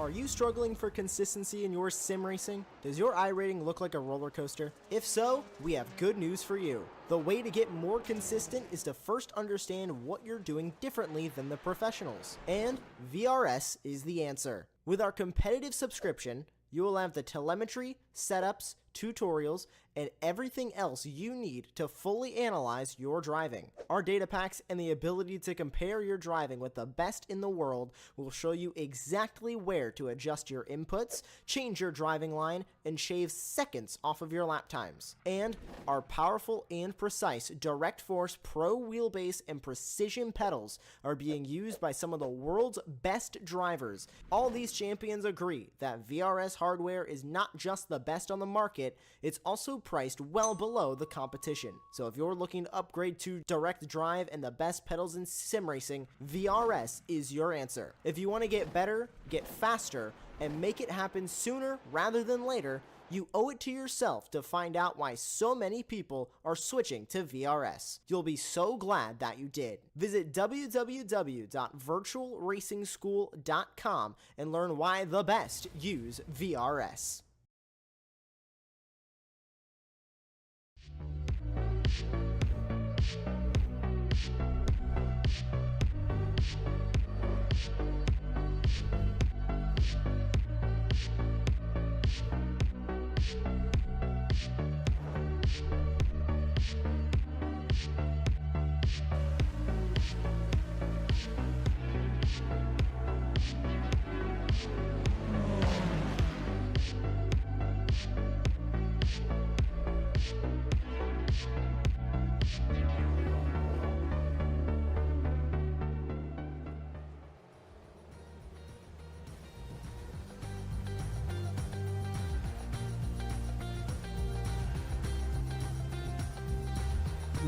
Are you struggling for consistency in your sim racing? Does your iRating look like a roller coaster? If so, we have good news for you. The way to get more consistent is to first understand what you're doing differently than the professionals. And VRS is the answer. With our competitive subscription, you will have the telemetry, setups, tutorials, and everything else you need to fully analyze your driving. Our data packs and the ability to compare your driving with the best in the world will show you exactly where to adjust your inputs, change your driving line, and shave seconds off of your lap times. And our powerful and precise Direct Force Pro wheelbase and precision pedals are being used by some of the world's best drivers. All these champions agree that VRS hardware is not just the best on the market, it's also priced well below the competition. So if you're looking to upgrade to direct drive and the best pedals in sim racing, VRS is your answer. If you want to get better, get faster, and make it happen sooner rather than later, you owe it to yourself to find out why so many people are switching to VRS. You'll be so glad that you did. Visit www.virtualracingschool.com and learn why the best use VRS.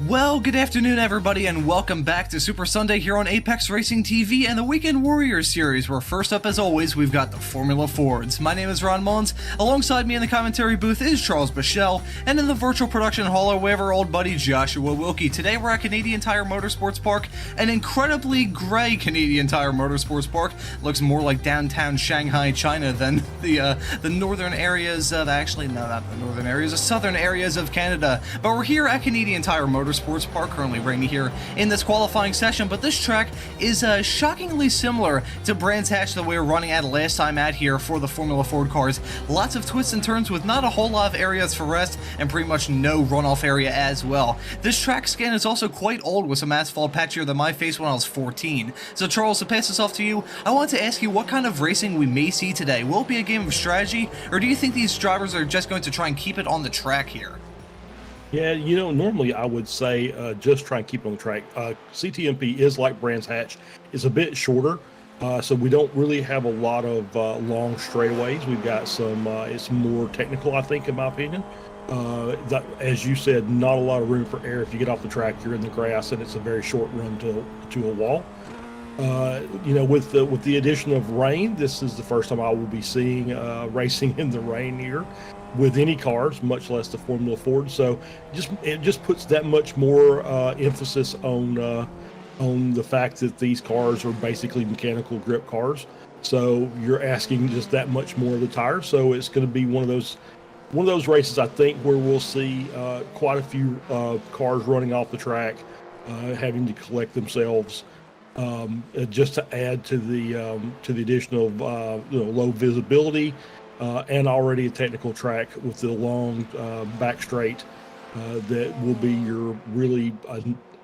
Well, good afternoon everybody and welcome back to Super Sunday here on Apex Racing TV and the Weekend Warriors series, where first up as always we've got the Formula Fords. My name is Ron Mullins, alongside me in the commentary booth is Charles Bichelle, and in the virtual production hall we have our old buddy Joshua Wilkie. Today we're at Canadian Tire Motorsports Park, an incredibly grey Canadian Tire Motorsports Park. Looks more like downtown Shanghai, China than the northern areas of, actually no, not the northern areas, the southern areas of Canada. But we're here at Canadian Tire Motorsports Park, currently rainy here in this qualifying session, but this track is shockingly similar to Brands Hatch that we were running at last time out here for the Formula Ford cars. Lots of twists and turns with not a whole lot of areas for rest and pretty much no runoff area as well. This track scan is also quite old, with some asphalt patchier than my face when I was 14. So Charles, to pass this off to you, I want to ask you what kind of racing we may see today. Will it be a game of strategy, or do you think these drivers are just going to try and keep it on the track here? Yeah, you know, normally I would say just try and keep it on the track. CTMP is like Brands Hatch. It's a bit shorter, so we don't really have a lot of long straightaways. We've got some, it's more technical, I think, in my opinion. As you said, not a lot of room for error. If you get off the track, you're in the grass, and it's a very short run to a wall. You know, with the addition of rain, this is the first time I will be seeing racing in the rain here with any cars, much less the Formula Ford. So it just puts that much more emphasis on the fact that these cars are basically mechanical grip cars. So you're asking just that much more of the tires. So it's going to be one of those races, I think, where we'll see quite a few cars running off the track, having to collect themselves, just to add to the additional low visibility. And already a technical track with the long back straight that will be your really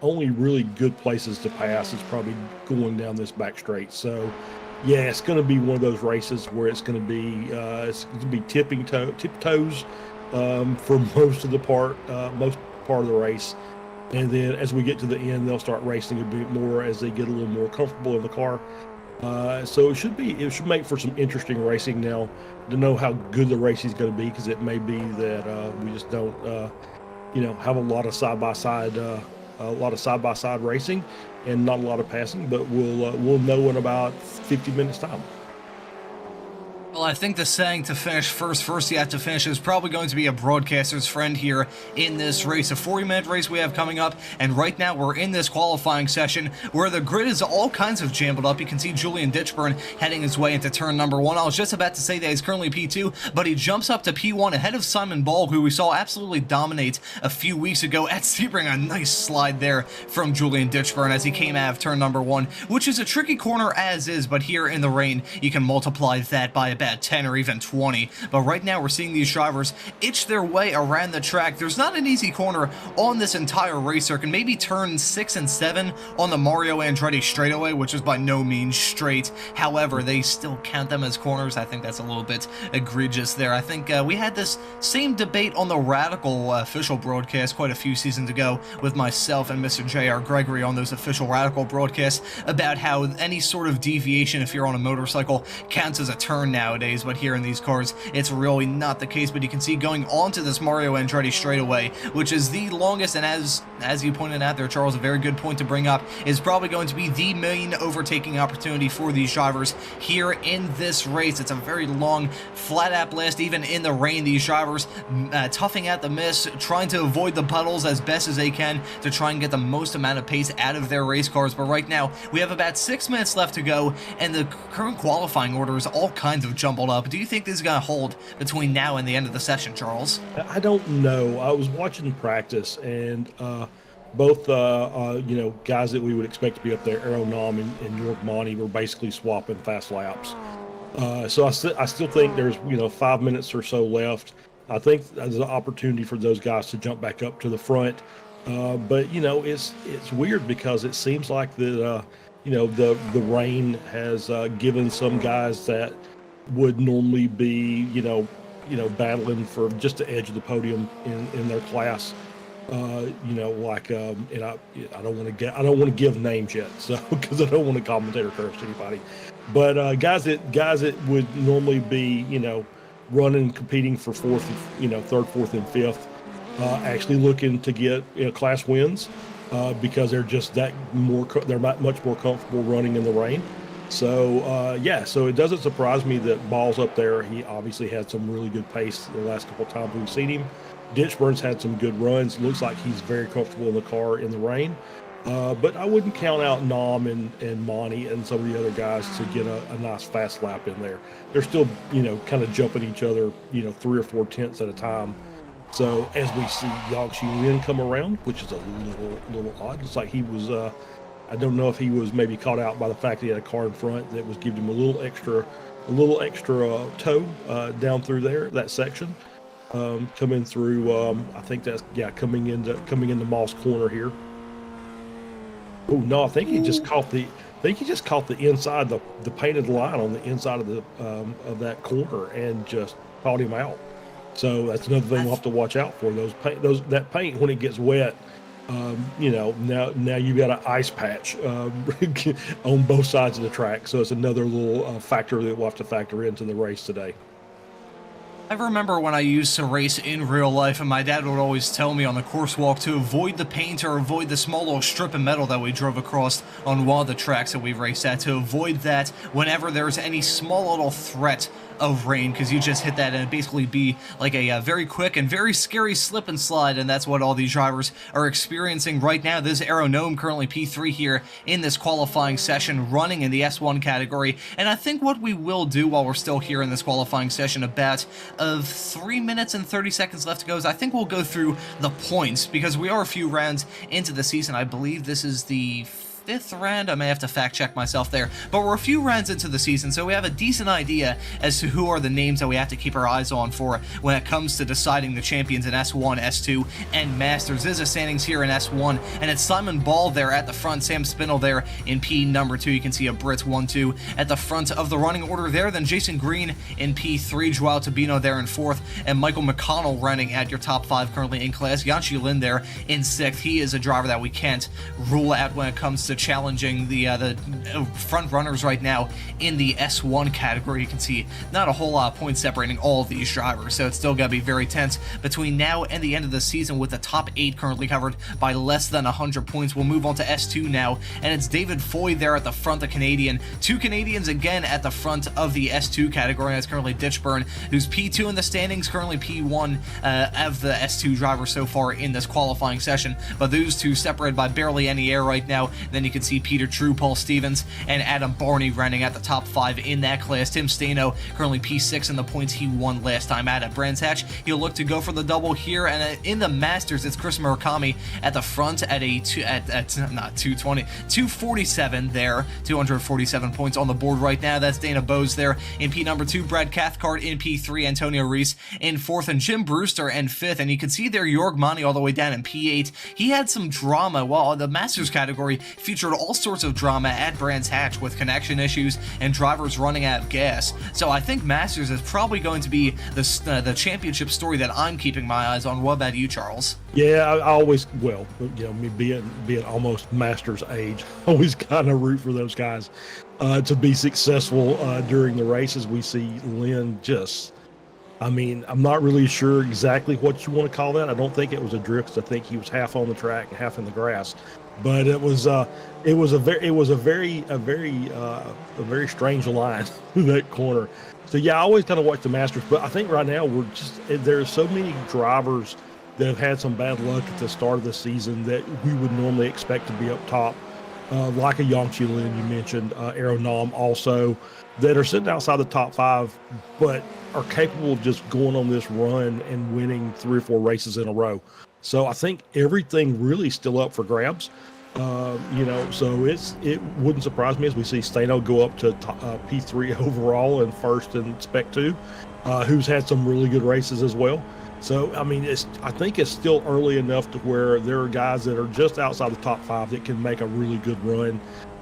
only really good places to pass is probably going down this back straight. So yeah, it's going to be one of those races where it's going to be tiptoes for most of the part of the race, and then as we get to the end, they'll start racing a bit more as they get a little more comfortable in the car. So it should make for some interesting racing. Now, to know how good the race is going to be, because it may be that we just don't have a lot of side by side racing and not a lot of passing, but we'll know in about 50 minutes time. Well, I think the saying to finish first you have to finish is probably going to be a broadcaster's friend here in this race. A 40-minute race we have coming up, and right now we're in this qualifying session where the grid is all kinds of jumbled up. You can see Julian Ditchburn heading his way into turn number 1. I was just about to say that he's currently P2, but he jumps up to P1 ahead of Simon Ball, who we saw absolutely dominate a few weeks ago at Sebring. A nice slide there from Julian Ditchburn as he came out of turn number 1, which is a tricky corner as is, but here in the rain, you can multiply that by about 10 or even 20. But right now we're seeing these drivers itch their way around the track. There's not an easy corner on this entire race circuit. Maybe turns 6 and 7 on the Mario Andretti straightaway, which is by no means straight. However, they still count them as corners. I think that's a little bit egregious there. I think we had this same debate on the Radical official broadcast quite a few seasons ago with myself and Mr. J.R. Gregory on those official Radical broadcasts about how any sort of deviation, if you're on a motorcycle, counts as a turn nowadays. But here in these cars, it's really not the case. But you can see going onto this Mario Andretti straightaway, which is the longest, and as you pointed out there, Charles, a very good point to bring up, is probably going to be the main overtaking opportunity for these drivers here in this race. It's a very long, flat-out blast. Even in the rain, these drivers toughing out the miss, trying to avoid the puddles as best as they can to try and get the most amount of pace out of their race cars. But right now, we have about 6 minutes left to go, and the current qualifying order is all kinds of jumbled up. Do you think this is going to hold between now and the end of the session, Charles? I don't know. I was watching practice, and both guys that we would expect to be up there, Aero Nom and York Monty, were basically swapping fast laps. So I still think there's 5 minutes or so left. I think there's an opportunity for those guys to jump back up to the front. But it's weird because it seems like the rain has given some guys that would normally be battling for just the edge of the podium in their class. And I don't want to give names yet, so because I don't want to commentator curse anybody. But guys that would normally be running, competing for third, fourth, and fifth, actually looking to get class wins because they're just they're much more comfortable running in the rain. So so it doesn't surprise me that Ball's up there. He obviously had some really good pace the last couple of times we've seen him. Ditchburn's had some good runs. Looks like he's very comfortable in the car in the rain. But I wouldn't count out Nom and Monty and some of the other guys to get a nice fast lap in there. They're still, kind of jumping each other, 3 or 4 tenths at a time. So as we see Yang Lin come around, which is a little odd. It's like he was, I don't know if he was maybe caught out by the fact that he had a car in front that was giving him a little extra tow down through there, that section. Coming through, I think that's coming into Moss Corner here. Oh no, I think he just caught the inside, the painted line on the inside of that corner and just caught him out. So that's another thing we'll have to watch out for. That paint when it gets wet, now you've got an ice patch on both sides of the track. So it's another little factor that we'll have to factor into the race today. I remember when I used to race in real life, and my dad would always tell me on the course walk to avoid the paint or avoid the small little strip of metal that we drove across on one of the tracks that we raced at, to avoid that whenever there's any small little threat of rain, because you just hit that and it'd basically be like a very quick and very scary slip and slide, and that's what all these drivers are experiencing right now. This Aero Gnome currently P3 here in this qualifying session, running in the S1 category. And I think what we will do while we're still here in this qualifying session, about of 3 minutes and 30 seconds left to go, is I think we'll go through the points, because we are a few rounds into the season. I believe this is the 5th round. I may have to fact check myself there, but we're a few rounds into the season, so we have a decent idea as to who are the names that we have to keep our eyes on for when it comes to deciding the champions in S1, S2, and Masters. There's the standings here in S1, and it's Simon Ball there at the front, Sam Spindle there in P number 2. You can see a Brit 1-2 at the front of the running order there. Then Jason Green in P3, Joao Tabino there in 4th, and Michael McConnell running at your top 5 currently in class. Yanchi Lin there in 6th. He is a driver that we can't rule out when it comes to challenging the front runners right now in the S1 category. You can see not a whole lot of points separating all of these drivers, so it's still going to be very tense between now and the end of the season, with the top 8 currently covered by less than 100 points. We'll move on to S2 now, and it's David Foy there at the front, the Canadian. 2 Canadians again at the front of the S2 category. That's currently Ditchburn, who's P2 in the standings, currently P1 of the S2 drivers so far in this qualifying session, but those two separated by barely any air right now. Then you can see Peter True, Paul Stevens, and Adam Barney running at the top 5 in that class. Tim Stano currently P6 in the points he won last time out at Brands Hatch. He'll look to go for the double here, and in the Masters, it's Chris Murakami at the front at not 220, 247 there, 247 points on the board right now. That's Dana Bowes there in P number 2, Brad Cathcart in P3, Antonio Reese in 4th, and Jim Brewster in 5th. And you can see there Jorg Mani all the way down in P8. He had some drama. Well, the Masters category featured all sorts of drama at Brands Hatch with connection issues and drivers running out of gas. So I think Masters is probably going to be the championship story that I'm keeping my eyes on. What about you, Charles? Yeah, I always, well, me being almost Masters age, I always kind of root for those guys to be successful during the races. We see Lynn just, I mean, I'm not really sure exactly what you want to call that. I don't think it was a drift, 'cause I think he was half on the track and half in the grass. But it was a very strange line through that corner. So yeah, I always kind of watch the Masters, but I think right now there's so many drivers that have had some bad luck at the start of the season that we would normally expect to be up top, like a Yangqi Lin you mentioned, Aero Nam also, that are sitting outside the top 5, but are capable of just going on this run and winning 3 or 4 races in a row. So I think everything really still up for grabs. So it wouldn't surprise me as we see Stano go up to P3 overall and first in Spec 2, who's had some really good races as well. So, I mean, I think it's still early enough to where there are guys that are just outside the top 5 that can make a really good run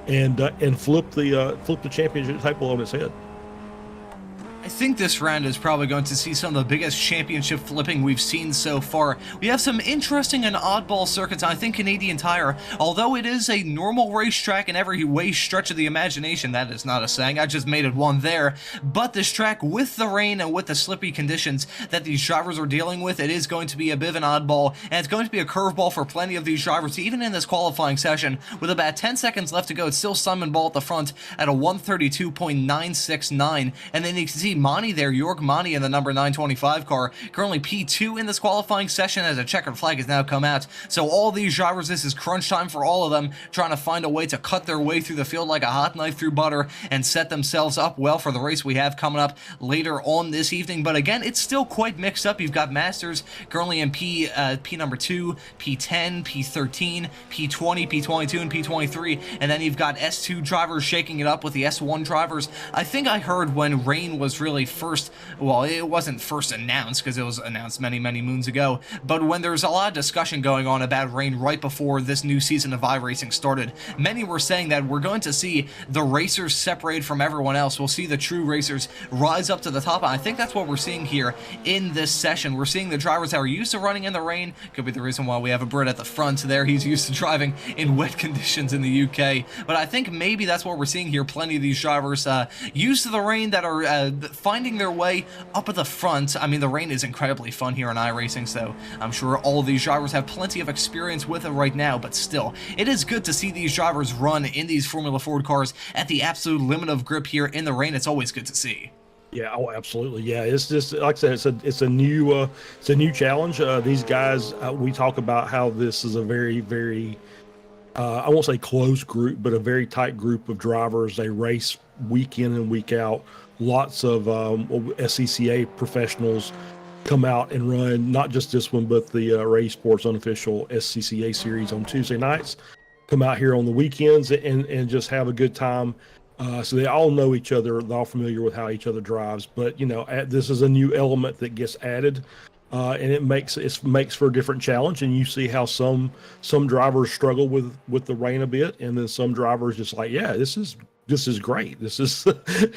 and flip the championship table on its head. I think this round is probably going to see some of the biggest championship flipping we've seen so far. We have some interesting and oddball circuits. I think Canadian Tire, although it is a normal racetrack in every way stretch of the imagination, that is not a saying, I just made it one there, but this track, with the rain and with the slippy conditions that these drivers are dealing with, it is going to be a bit of an oddball, and it's going to be a curveball for plenty of these drivers, even in this qualifying session. With about 10 seconds left to go, it's still Simon Ball at the front at a 132.969, and then you can see Mani there, Jorg Mani in the number 925 car, currently P2 in this qualifying session as a checkered flag has now come out. So all these drivers, this is crunch time for all of them, trying to find a way to cut their way through the field like a hot knife through butter and set themselves up well for the race we have coming up later on this evening. But again, it's still quite mixed up. You've got Masters currently in P number 2, P10, P13, P20, P22, and P23, and then you've got S2 drivers shaking it up with the S1 drivers. I think I heard when rain was really first, well, it wasn't first announced because it was announced many moons ago, but when there was a lot of discussion going on about rain right before this new season of iRacing started, many were saying that we're going to see the racers separate from everyone else. We'll see the true racers rise up to the top, and I think that's what we're seeing here in this session. We're seeing the drivers that are used to running in the rain. Could be the reason why we have a Brit at the front there. He's used to driving in wet conditions in the UK, but I think maybe that's what we're seeing here. Plenty of these drivers used to the rain that are finding their way up at the front. I mean, the rain is incredibly fun here in iRacing, so I'm sure all of these drivers have plenty of experience with it right now, but still, it is good to see these drivers run in these Formula Ford cars at the absolute limit of grip here in the rain. It's always good to see. Yeah, oh, absolutely. Yeah, it's just like I said, it's a new challenge. These guys, we talk about how this is a very I won't say close group, but a very tight group of drivers. They race week in and week out. Lots of SCCA professionals come out and run, not just this one, but the Rennsport unofficial SCCA series on Tuesday nights. Come out here on the weekends and just have a good time. So they all know each other. They're all familiar with how each other drives. But, you know, this is a new element that gets added, and it makes for a different challenge. And you see how some drivers struggle with the rain a bit, and then some drivers just like, yeah, this is great. This is,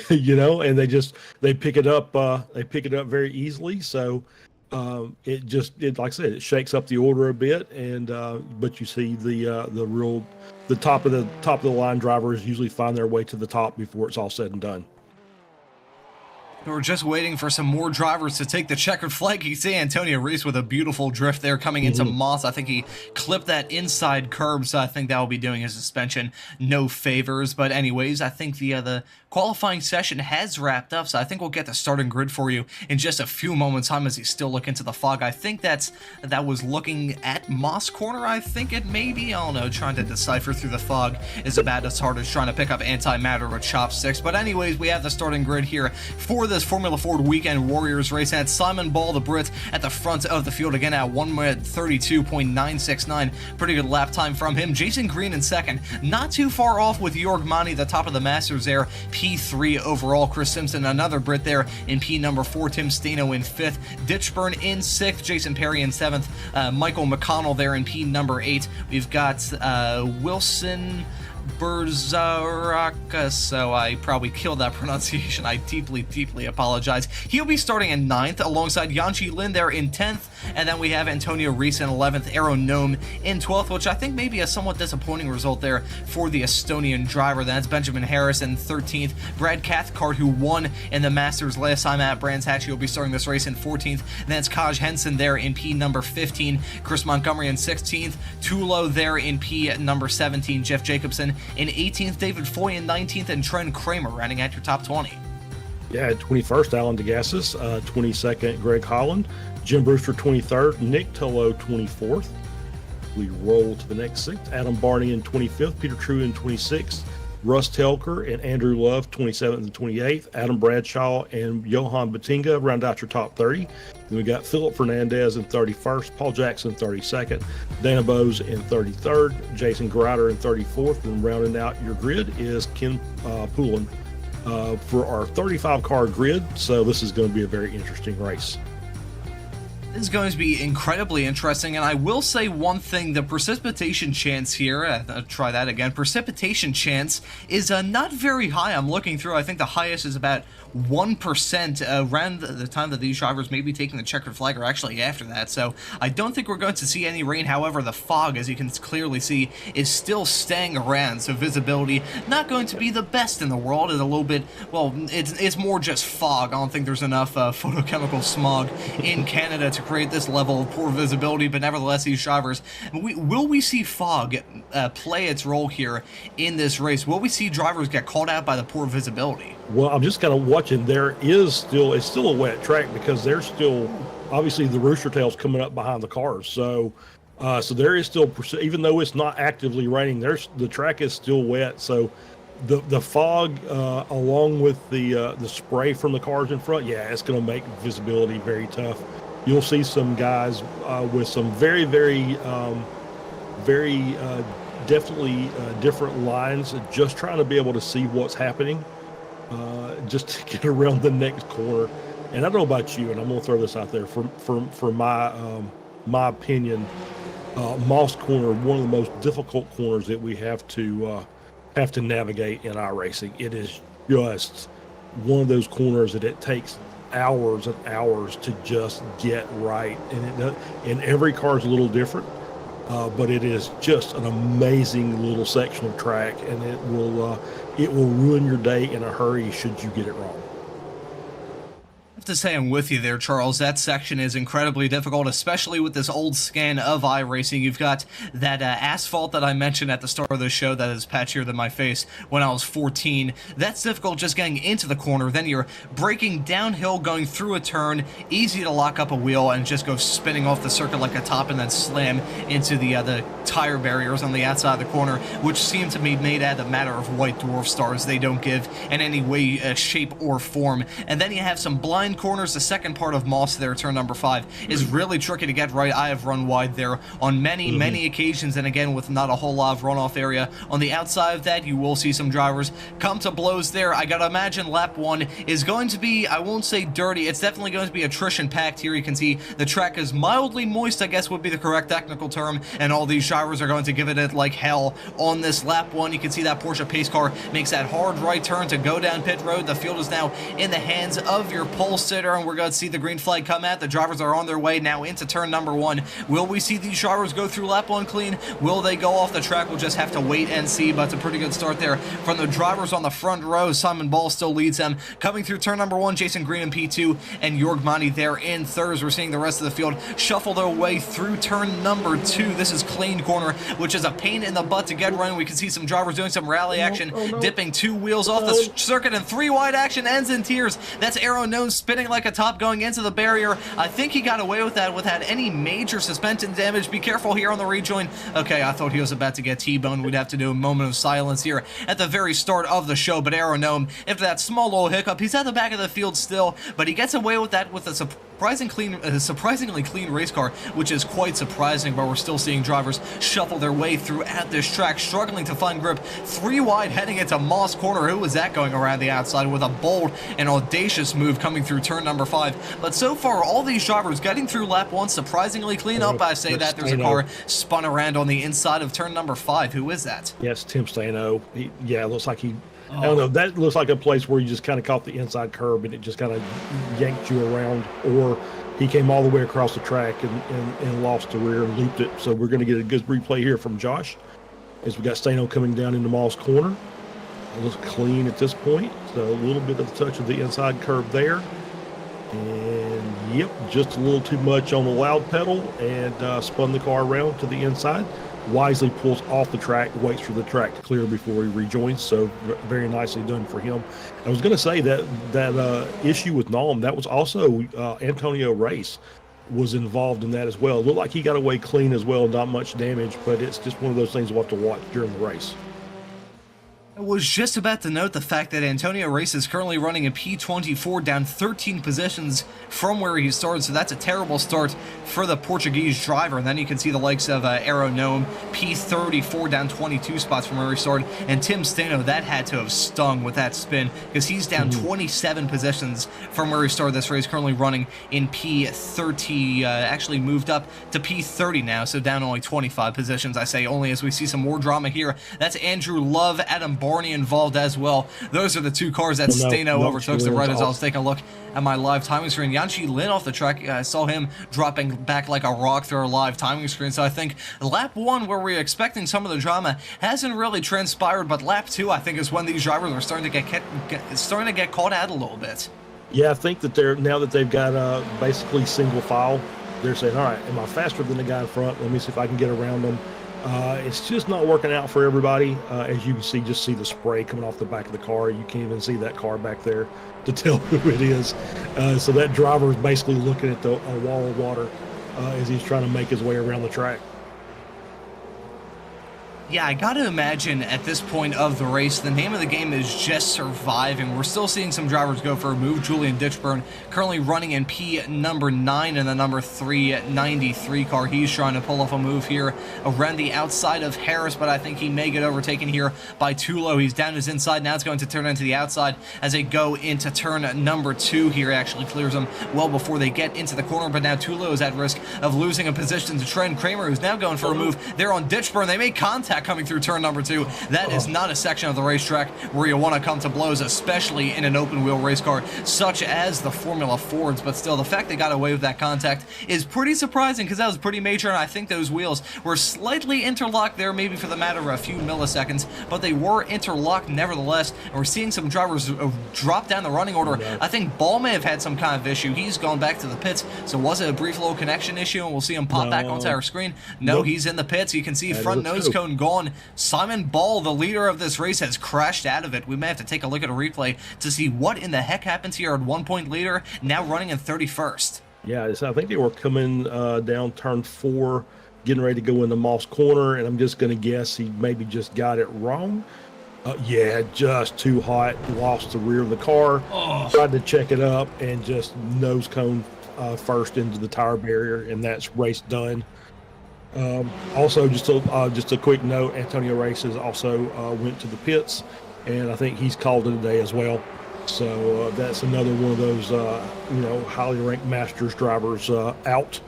you know, and they pick it up very easily. So like I said, it shakes up the order a bit, and but you see the top of the line drivers usually find their way to the top before it's all said and done. We're just waiting for some more drivers to take the checkered flag. You see Antonio Reese with a beautiful drift there coming into Moss. I think he clipped that inside curb, so I think that will be doing his suspension no favors. But anyways, I think the qualifying session has wrapped up, so I think we'll get the starting grid for you in just a few moments' time as he still look into the fog. I think that was looking at Moss Corner, I think it may be. I don't know, trying to decipher through the fog is about as hard as trying to pick up antimatter with chopsticks. But anyways, we have the starting grid here for this Formula Ford Weekend Warriors race. At Simon Ball, the Brit, at the front of the field again at 1 minute 32.969. Pretty good lap time from him. Jason Green in second, not too far off with Jorg Mani, the top of the Masters there. P3 overall. Chris Simpson, another Brit there in P number 4. Tim Stano in 5th. Ditchburn in 6th. Jason Perry in 7th. Michael McConnell there in P number 8. We've got Wilson Berzaraka, so I probably killed that pronunciation. I deeply apologize. He'll be starting in 9th alongside Yanchi Lin there in 10th, and then we have Antonio Reese in 11th, Aaron Nome in 12th, which I think may be a somewhat disappointing result there for the Estonian driver. That's Benjamin Harris in 13th. Brad Cathcart, who won in the Masters last time at Brands Hatch, will be starting this race in 14th. And that's Kaj Henson there in P number 15. Chris Montgomery in 16th. Tulo there in P number 17. Jeff Jacobson in 18th, David Foy in 19th, and Trent Kramer rounding out your top 20. Yeah, 21st, Alan DeGassis, 22nd, Greg Holland, Jim Brewster 23rd, Nick Tillo 24th. We roll to the next 6th, Adam Barney in 25th, Peter True in 26th, Russ Telker and Andrew Love 27th and 28th, Adam Bradshaw and Johan Batinga round out your top 30. Then we got Philip Fernandez in 31st, Paul Jackson 32nd, Dana Bose in 33rd, Jason Grider in 34th, and rounding out your grid is Ken Poulin for our 35-car grid. So this is going to be a very interesting race. This is going to be incredibly interesting, and I will say one thing: the precipitation chance here, I'll try that again, precipitation chance is not very high. I'm looking through, I think the highest is about 1% around the time that these drivers may be taking the checkered flag, or actually after that, so I don't think we're going to see any rain. However, the fog, as you can clearly see, is still staying around, so visibility not going to be the best in the world. It's a little bit, well, it's more just fog. I don't think there's enough photochemical smog in Canada to create this level of poor visibility, but nevertheless, these drivers, will we see fog play its role here in this race? Will we see drivers get caught out by the poor visibility? Well, I'm just kind of watching. It's still a wet track because there's still, obviously, the rooster tail's coming up behind the cars. So there is still, even though it's not actively raining, the track is still wet. So the fog, along with the spray from the cars in front, yeah, it's going to make visibility very tough. You'll see some guys with some very definitely different lines, just trying to be able to see what's happening, just to get around the next corner. And I don't know about you, and I'm going to throw this out there for my opinion. Moss Corner, one of the most difficult corners that we have to navigate in iRacing. It is just one of those corners that it takes hours and hours to just get right, and every car is a little different, but it is just an amazing little section of track, and it will ruin your day in a hurry should you get it wrong. I have to say I'm with you there, Charles. That section is incredibly difficult, especially with this old scan of iRacing. You've got that asphalt that I mentioned at the start of the show that is patchier than my face when I was 14. That's difficult just getting into the corner. Then you're braking downhill, going through a turn, easy to lock up a wheel and just go spinning off the circuit like a top and then slam into the tire barriers on the outside of the corner, which seem to be made out of a matter of white dwarf stars. They don't give in any way, shape, or form. And then you have some blind corners. The second part of Moss there, turn number 5, is really tricky to get right. I have run wide there on many occasions, and again with not a whole lot of runoff area. On the outside of that, you will see some drivers come to blows there. I gotta imagine lap 1 is going to be, I won't say dirty, it's definitely going to be attrition packed here. You can see the track is mildly moist, I guess would be the correct technical term, and all these drivers are going to give it like hell on this lap 1. You can see that Porsche pace car makes that hard right turn to go down pit road. The field is now in the hands of your pole stay there, and we're going to see the green flag come out. The drivers are on their way now into turn number 1. Will we see these drivers go through lap 1 clean? Will they go off the track? We'll just have to wait and see, but it's a pretty good start there from the drivers on the front row. Simon Ball still leads them. Coming through turn number 1, Jason Green in P2, and Jorg Mani there in thirds. We're seeing the rest of the field shuffle their way through turn number 2. This is Clean Corner, which is a pain in the butt to get running. We can see some drivers doing some rally action, dipping 2 wheels off the circuit, and 3 wide action ends in tears. That's Arrow Known spinning like a top going into the barrier. I think he got away with that without any major suspension damage. Be careful here on the rejoin. Okay, I thought he was about to get T-boned. We'd have to do a moment of silence here at the very start of the show, but Arrow Gnome, after that small little hiccup, he's at the back of the field still, but he gets away with that with a surprisingly clean race car, which is quite surprising, but we're still seeing drivers shuffle their way throughout this track, struggling to find grip. 3 wide heading into Moss Corner. Who was that going around the outside with a bold and audacious move coming through turn number 5? But so far, all these drivers getting through lap 1 surprisingly clean up. I say that there's a car spun around on the inside of turn number 5. Who is that? Yes, Tim Stano. It looks like he... I don't know, that looks like a place where you just kind of caught the inside curb and it just kind of yanked you around, or he came all the way across the track and lost the rear and looped it. So we're going to get a good replay here from Josh as we got Stano coming down into Moss Corner. It looks clean at this point, so a little bit of the touch of the inside curb there. And yep, just a little too much on the loud pedal and spun the car around to the inside. Wisely pulls off the track, waits for the track to clear before he rejoins, so very nicely done for him. I was going to say that issue with Nalm, that was also Antonio Race was involved in that as well. It looked like he got away clean as well, not much damage, but it's just one of those things we'll have to watch during the race. I was just about to note the fact that Antonio Race is currently running a P24, down 13 positions from where he started, so that's a terrible start for the Portuguese driver. And then you can see the likes of Arrow Gnome, P34, down 22 spots from where he started, and Tim Stano, that had to have stung with that spin, because he's down 27 positions from where he started this race, currently running in P30, actually moved up to P30 now, so down only 25 positions, I say only, as we see some more drama here. That's Andrew Love, Adam Barney involved as well. Those are the 2 cars that Stano overtook. So right as I was taking a look at my live timing screen, Yanchi Lin off the track, I saw him dropping back like a rock through our live timing screen. So I think lap 1, where we're expecting some of the drama, hasn't really transpired, but lap 2, I think, is when these drivers are starting to get caught out a little bit. Yeah, I think that now that they've got basically single file, they're saying, all right, am I faster than the guy in front? Let me see if I can get around them. It's just not working out for everybody. As you can see, just see the spray coming off the back of the car. You can't even see that car back there to tell who it is. So that driver is basically looking at a wall of water as he's trying to make his way around the track. Yeah, I gotta imagine at this point of the race, the name of the game is just surviving. We're still seeing some drivers go for a move. Julian Ditchburn currently running in P number 9 in the number 393 car. He's trying to pull off a move here around the outside of Harris, but I think he may get overtaken here by Tulo. He's down his inside. Now it's going to turn into the outside as they go into turn number 2 here. Actually clears them well before they get into the corner, but now Tulo is at risk of losing a position to Trent Kramer, who's now going for a move there on Ditchburn. They make contact coming through turn number 2. That is not a section of the racetrack where you want to come to blows, especially in an open wheel race car such as the Formula Fords. But still, the fact they got away with that contact is pretty surprising, because that was pretty major, and I think those wheels were slightly interlocked there, maybe for the matter of a few milliseconds, but they were interlocked nevertheless, and we're seeing some drivers drop down the running order. I think Ball may have had some kind of issue. He's gone back to the pits, so was it a brief little connection issue, and we'll see him pop back onto our screen? No, he's in the pits. You can see front nose cone gone. Simon Ball, the leader of this race, has crashed out of it. We may have to take a look at a replay to see what in the heck happens here. At 1 point leader, now running in 31st. Yeah, so I think they were coming down turn 4, getting ready to go into Moss Corner, and I'm just going to guess he maybe just got it wrong. Yeah, just too hot. Lost the rear of the car. Tried to check it up and just nose cone first into the tire barrier, and that's race done. Also, just a quick note, Antonio Races also went to the pits, and I think he's called it a day as well. So that's another one of those highly ranked Masters drivers out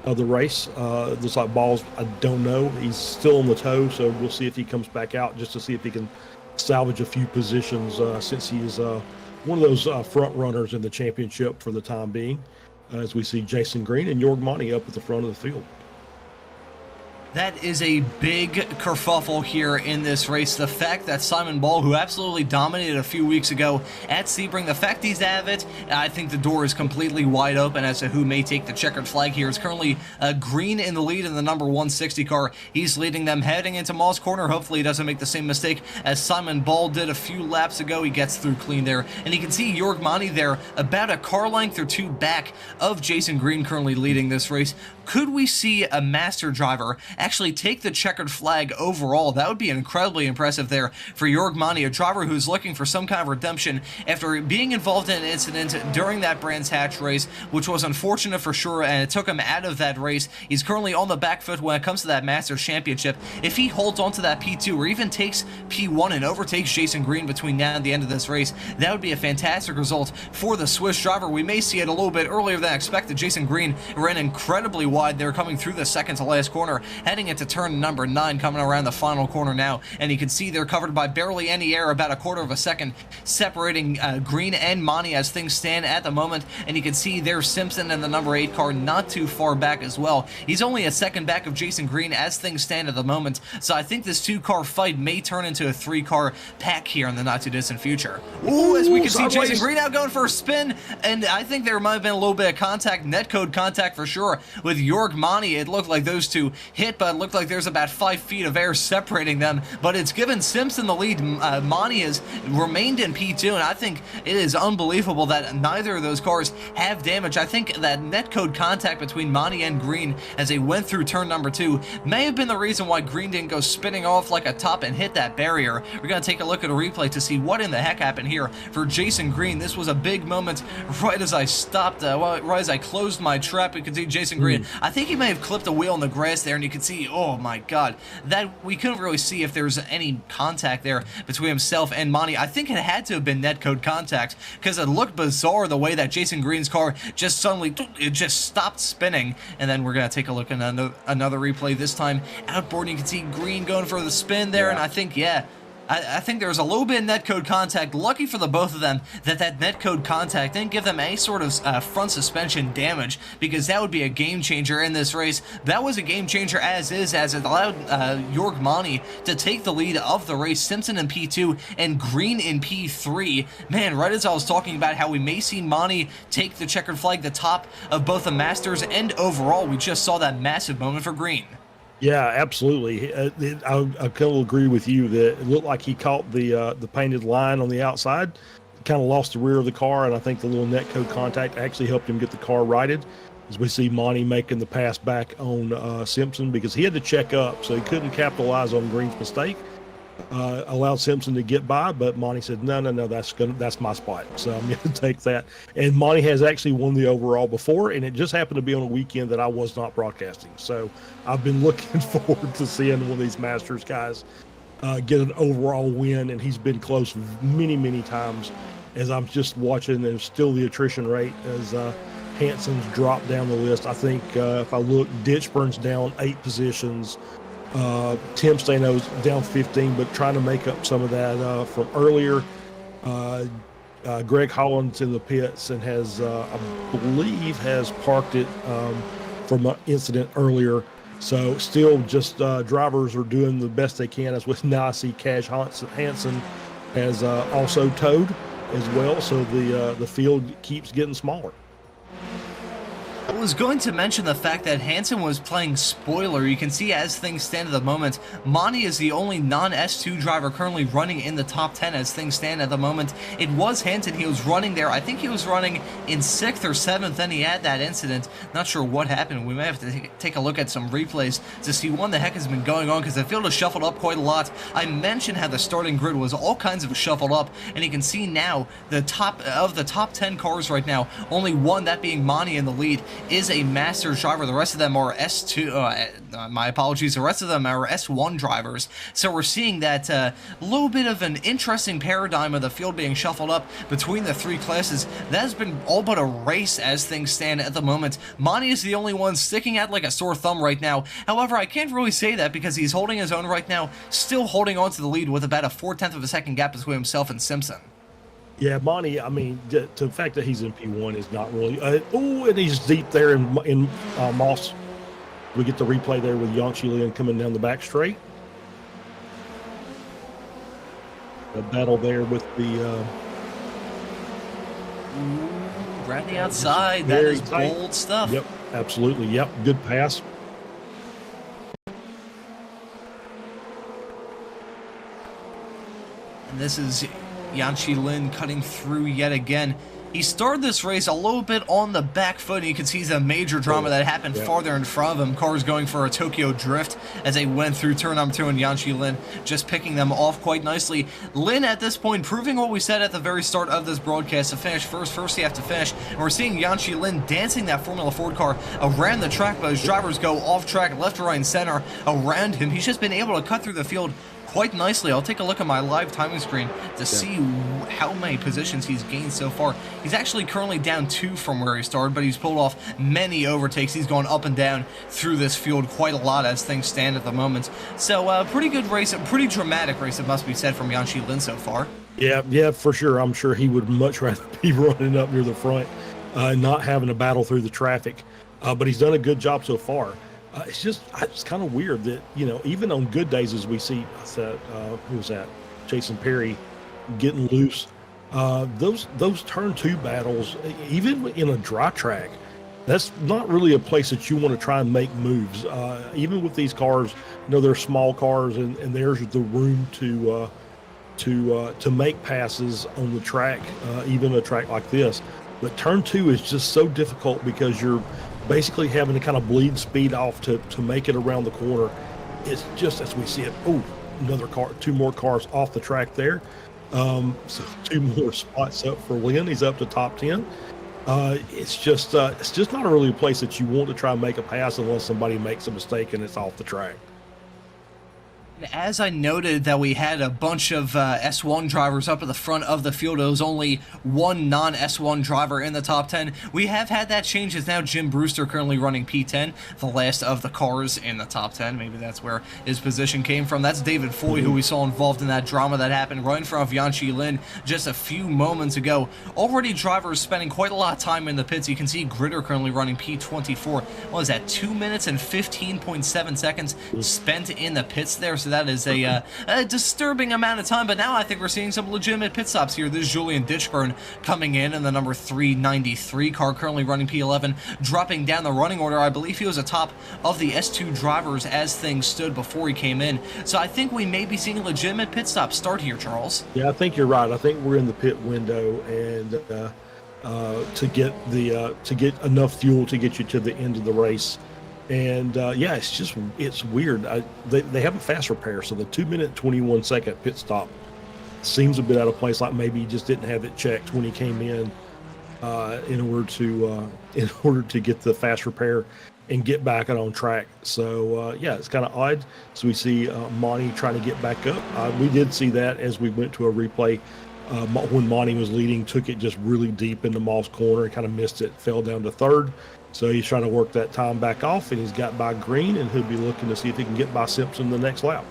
of the race. Looks like Balls, I don't know, he's still on the toe, so we'll see if he comes back out just to see if he can salvage a few positions since he is one of those front runners in the championship for the time being, as we see Jason Green and Jorg Monty up at the front of the field. That is a big kerfuffle here in this race. The fact that Simon Ball, who absolutely dominated a few weeks ago at Sebring, the fact he's out of it, I think the door is completely wide open as to who may take the checkered flag here. It's currently Green in the lead in the number 160 car. He's leading them heading into Moss Corner. Hopefully he doesn't make the same mistake as Simon Ball did a few laps ago. He gets through clean there. And you can see Jorg Monty there about a car length or two back of Jason Green, currently leading this race. Could we see a master driver actually take the checkered flag overall? That would be incredibly impressive there for Jorg Monty, a driver who's looking for some kind of redemption after being involved in an incident during that Brands Hatch race, which was unfortunate for sure, and it took him out of that race. He's currently on the back foot when it comes to that Masters Championship. If he holds on to that P2 or even takes P1 and overtakes Jason Green between now and the end of this race, that would be a fantastic result for the Swiss driver. We may see it a little bit earlier than expected. Jason Green ran incredibly wide there, coming through the second to last corner, heading into turn number 9, coming around the final corner now, and you can see they're covered by barely any air, about a quarter of a second separating Green and Monty as things stand at the moment. And you can see there's Simpson in the number 8 car not too far back as well. He's only a second back of Jason Green as things stand at the moment, so I think this 2-car fight may turn into a 3-car pack here in the not too distant future. Ooh, as we can see Jason Green out going for a spin, and I think there might have been a little bit of contact, netcode contact for sure, with Jorg Monty. It looked like those two hit, but it looked like there's about 5 feet of air separating them, but it's given Simpson the lead. Monty has remained in P2, and I think it is unbelievable that neither of those cars have damage. I think that netcode contact between Monty and Green as they went through turn number 2 may have been the reason why Green didn't go spinning off like a top and hit that barrier. We're going to take a look at a replay to see what in the heck happened here for Jason Green. This was a big moment right as I stopped, right as I closed my trap. You can see Jason Green. I think he may have clipped a wheel in the grass there, and you can see, oh my god, that we couldn't really see if there was any contact there between himself and Monty. I think it had to have been netcode contact, because it looked bizarre the way that Jason Green's car just suddenly, it just stopped spinning. And then we're going to take a look at another replay, this time outboard. You can see Green going for the spin there, and I think, yeah, I think there was a little bit of netcode contact. Lucky for the both of them that netcode contact didn't give them any sort of front suspension damage, because that would be a game changer in this race. That was a game changer as is, as it allowed Jorg Monty to take the lead of the race. Simpson in P2 and Green in P3. Man, right as I was talking about how we may see Monty take the checkered flag, the top of both the Masters and overall, we just saw that massive moment for Green. Yeah, absolutely. I kind of agree with you that it looked like he caught the painted line on the outside, kind of lost the rear of the car, and I think the little netcode contact actually helped him get the car righted. As we see Monty making the pass back on Simpson, because he had to check up, so he couldn't capitalize on Green's mistake. Allowed Simpson to get by, but Monty said, no, that's my spot, so I'm going to take that. And Monty has actually won the overall before, and it just happened to be on a weekend that I was not broadcasting. So I've been looking forward to seeing one of these Masters guys get an overall win, and he's been close many, many times. As I'm just watching, there's still the attrition rate as Hanson's dropped down the list. I think if I look, Ditchburn's down 8 positions. Tim Stano's down 15, but trying to make up some of that from earlier. Greg Holland's in the pits and has, I believe, has parked it from an incident earlier. So still just drivers are doing the best they can. As with now I see Cash Hansen has also towed as well. So the field keeps getting smaller. I was going to mention the fact that Hansen was playing spoiler. You can see as things stand at the moment, Monty is the only non-S2 driver currently running in the top 10 as things stand at the moment. It was Hansen, he was running there. I think he was running in 6th or 7th, then he had that incident. Not sure what happened. We may have to take a look at some replays to see what the heck has been going on, because the field has shuffled up quite a lot. I mentioned how the starting grid was all kinds of shuffled up, and you can see now the top 10 cars right now, only one, that being Monty, in the lead, is a Masters driver. The rest of them are S2, my apologies, the rest of them are S1 drivers. So we're seeing that little bit of an interesting paradigm of the field being shuffled up between the 3 classes. That has been all but a race as things stand at the moment. Monty is the only one sticking out like a sore thumb right now. However, I can't really say that, because he's holding his own right now, still holding on to the lead with about a 4/10 of a second gap between himself and Simpson. Yeah, Monty. I mean, the fact that he's in P1 is not really. Oh, and he's deep there in Moss. We get the replay there with Yang Lin coming down the back straight. A battle there with the. Right on the outside. That is tight. bold stuff. Yep, absolutely. Yep, good pass. And this is Yang Lin cutting through yet again. He started this race a little bit on the back foot, and you can see the major drama that happened farther in front of him. Cars going for a Tokyo drift as they went through turn number 2, and Yang Lin just picking them off quite nicely. Lin at this point proving what we said at the very start of this broadcast: to finish first you have to finish. And we're seeing Yang Lin dancing that Formula Ford car around the track, but his drivers go off track, left, right, and center around him. He's just been able to cut through the field quite nicely. I'll take a look at my live timing screen to see how many positions he's gained so far. He's actually currently down 2 from where he started, but he's pulled off many overtakes. He's gone up and down through this field quite a lot as things stand at the moment. So pretty good race, a pretty dramatic race, it must be said, from Yang Lin so far. Yeah, for sure. I'm sure he would much rather be running up near the front, not having to battle through the traffic. But he's done a good job so far. It's kind of weird that, even on good days, as we see, who was that? Jason Perry getting loose. Those turn 2 battles, even in a dry track, that's not really a place that you want to try and make moves. Even with these cars, they're small cars, and there's the room to make passes on the track, even a track like this. But turn 2 is just so difficult because you're basically having to kind of bleed speed off to make it around the corner. It's just, as we see it, another car, 2 more cars off the track there. So 2 more spots up for Lin. He's up to top 10. It's just not really a place that you want to try and make a pass unless somebody makes a mistake and it's off the track. As I noted that we had a bunch of S1 drivers up at the front of the field, it was only one non-S1 driver in the top 10. We have had that change. It's now Jim Brewster currently running P10, the last of the cars in the top 10. Maybe that's where his position came from. That's David Foy, who we saw involved in that drama that happened right in front of Yang Lin just a few moments ago. Already drivers spending quite a lot of time in the pits. You can see Gritter currently running P24. What is that, 2 minutes and 15.7 seconds spent in the pits there? So that is a disturbing amount of time, but now I think we're seeing some legitimate pit stops here. This is Julian Ditchburn coming in the number 393 car, currently running P11, dropping down the running order. I believe he was atop of the S2 drivers as things stood before he came in. So I think we may be seeing a legitimate pit stop start here, Charles. Yeah, I think you're right. I think we're in the pit window, and to get enough fuel to get you to the end of the race. And it's weird. They have a fast repair, so the 2-minute 21-second pit stop seems a bit out of place. Like maybe he just didn't have it checked when he came in order to get the fast repair and get back on track. So it's kind of odd. So we see Monty trying to get back up. We did see that as we went to a replay. When Monty was leading, took it just really deep into Moss corner and kind of missed it, fell down to 3rd. So he's trying to work that time back off, and he's got by Green, and he'll be looking to see if he can get by Simpson the next lap.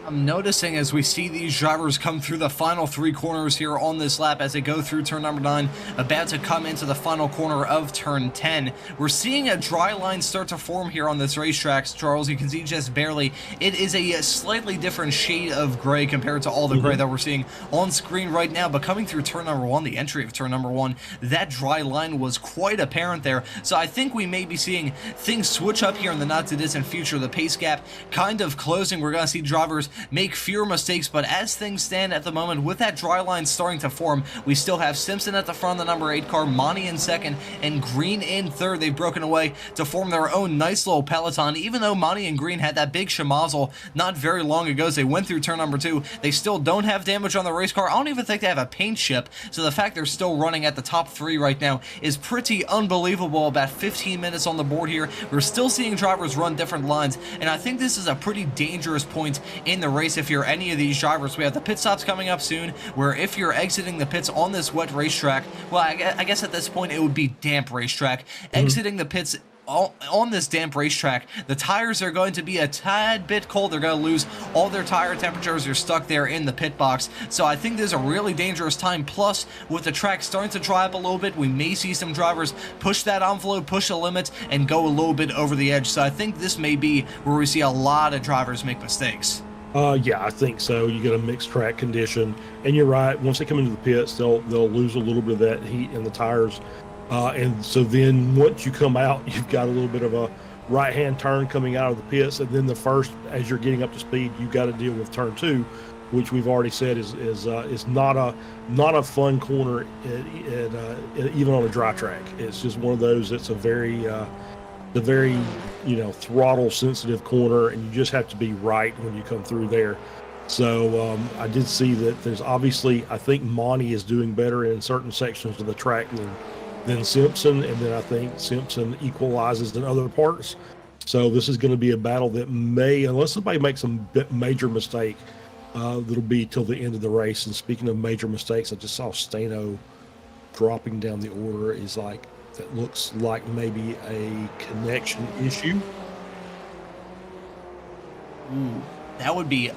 I'm noticing as we see these drivers come through the final 3 corners here on this lap as they go through turn number 9, about to come into the final corner of turn 10. We're seeing a dry line start to form here on this racetrack, Charles. You can see just barely. It is a slightly different shade of gray compared to all the gray that we're seeing on screen right now, but coming through turn number 1, the entry of turn number 1, that dry line was quite apparent there. So I think we may be seeing things switch up here in the not too distant future. The pace gap kind of closing. We're going to see drivers make fewer mistakes, but as things stand at the moment, with that dry line starting to form, we still have Simpson at the front of the number 8 car, Monty in 2nd, and Green in 3rd. They've broken away to form their own nice little peloton. Even though Monty and Green had that big schmozzle not very long ago as they went through turn number 2, they still don't have damage on the race car. I don't even think they have a paint chip, so the fact they're still running at the top 3 right now is pretty unbelievable. About 15 minutes on the board here. We're still seeing drivers run different lines, and I think this is a pretty dangerous point in the race if you're any of these drivers. We have the pit stops coming up soon, where if you're exiting the pits on this wet racetrack, well, I guess at this point it would be damp racetrack, exiting the pits on this damp racetrack, the tires are going to be a tad bit cold. They're going to lose all their tire temperatures. They're stuck there in the pit box. So I think there's a really dangerous time. Plus, with the track starting to dry up a little bit, we may see some drivers push that envelope, push the limits, and go a little bit over the edge. So I think this may be where we see a lot of drivers make mistakes. Yeah, I think so. You get a mixed track condition, and you're right. Once they come into the pits, they'll lose a little bit of that heat in the tires, and so then once you come out, you've got a little bit of a right-hand turn coming out of the pits, and then the first, as you're getting up to speed, you've got to deal with turn 2, which we've already said is not a fun corner, even on a dry track. It's just one of those. It's a very throttle sensitive corner, and you just have to be right when you come through there. So I did see that there's obviously, I think Monty is doing better in certain sections of the track than Simpson, and then I think Simpson equalizes in other parts. So this is going to be a battle that may, unless somebody makes some major mistake, that'll be till the end of the race. And speaking of major mistakes, I just saw Stano dropping down the order. Is like, that looks like maybe a connection issue. Ooh, that would be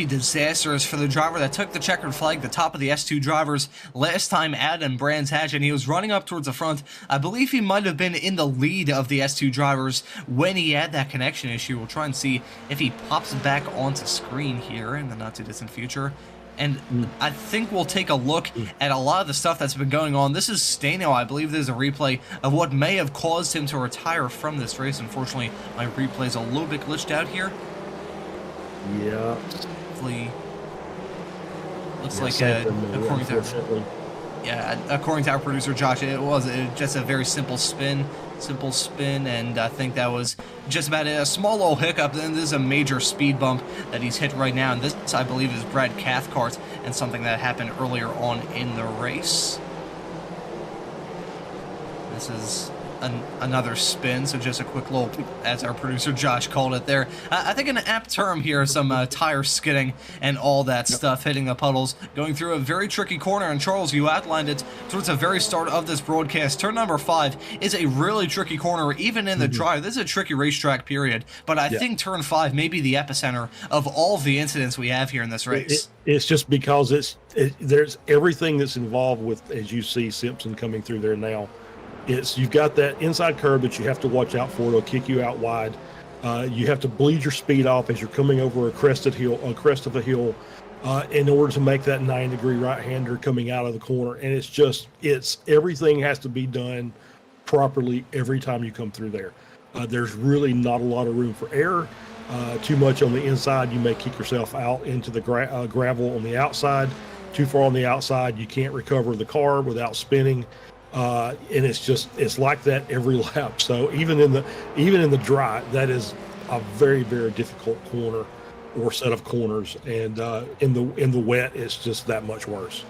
disastrous for the driver that took the checkered flag, the top of the S2 drivers last time out in Brands Hatch, and he was running up towards the front. I believe he might have been in the lead of the S2 drivers when he had that connection issue. We'll try and see if he pops back onto screen here in the not too distant future. And I think we'll take a look at a lot of the stuff that's been going on. This is Stano. I believe there's a replay of what may have caused him to retire from this race. Unfortunately, my replay's a little bit glitched out here. Yeah. Hopefully, looks like according to our producer Josh, it was just a very simple spin, and I think that was just about it. A small little hiccup, then this is a major speed bump that he's hit right now, and this, I believe, is Brad Cathcart, and something that happened earlier on in the race. This is another spin, so just a quick little, as our producer Josh called it there. I think an apt term here, some tire skidding and all that stuff, hitting the puddles, going through a very tricky corner, and Charles, you outlined it towards the very start of this broadcast. Turn number 5 is a really tricky corner, even in the dry. This is a tricky racetrack, period, but I think turn 5 may be the epicenter of all of the incidents we have here in this race. It's just because there's everything that's involved with, as you see Simpson coming through there now. You've got that inside curve that you have to watch out for. It'll kick you out wide. You have to bleed your speed off as you're coming over a crest of a hill, in order to make that 9-degree right-hander coming out of the corner. And it's everything has to be done properly every time you come through there. There's really not a lot of room for error. Too much on the inside, you may kick yourself out into the gravel on the outside. Too far on the outside, you can't recover the car without spinning. And it's like that every lap. So even in the dry, that is a very, very difficult corner or set of corners, and in the wet, it's just that much worse.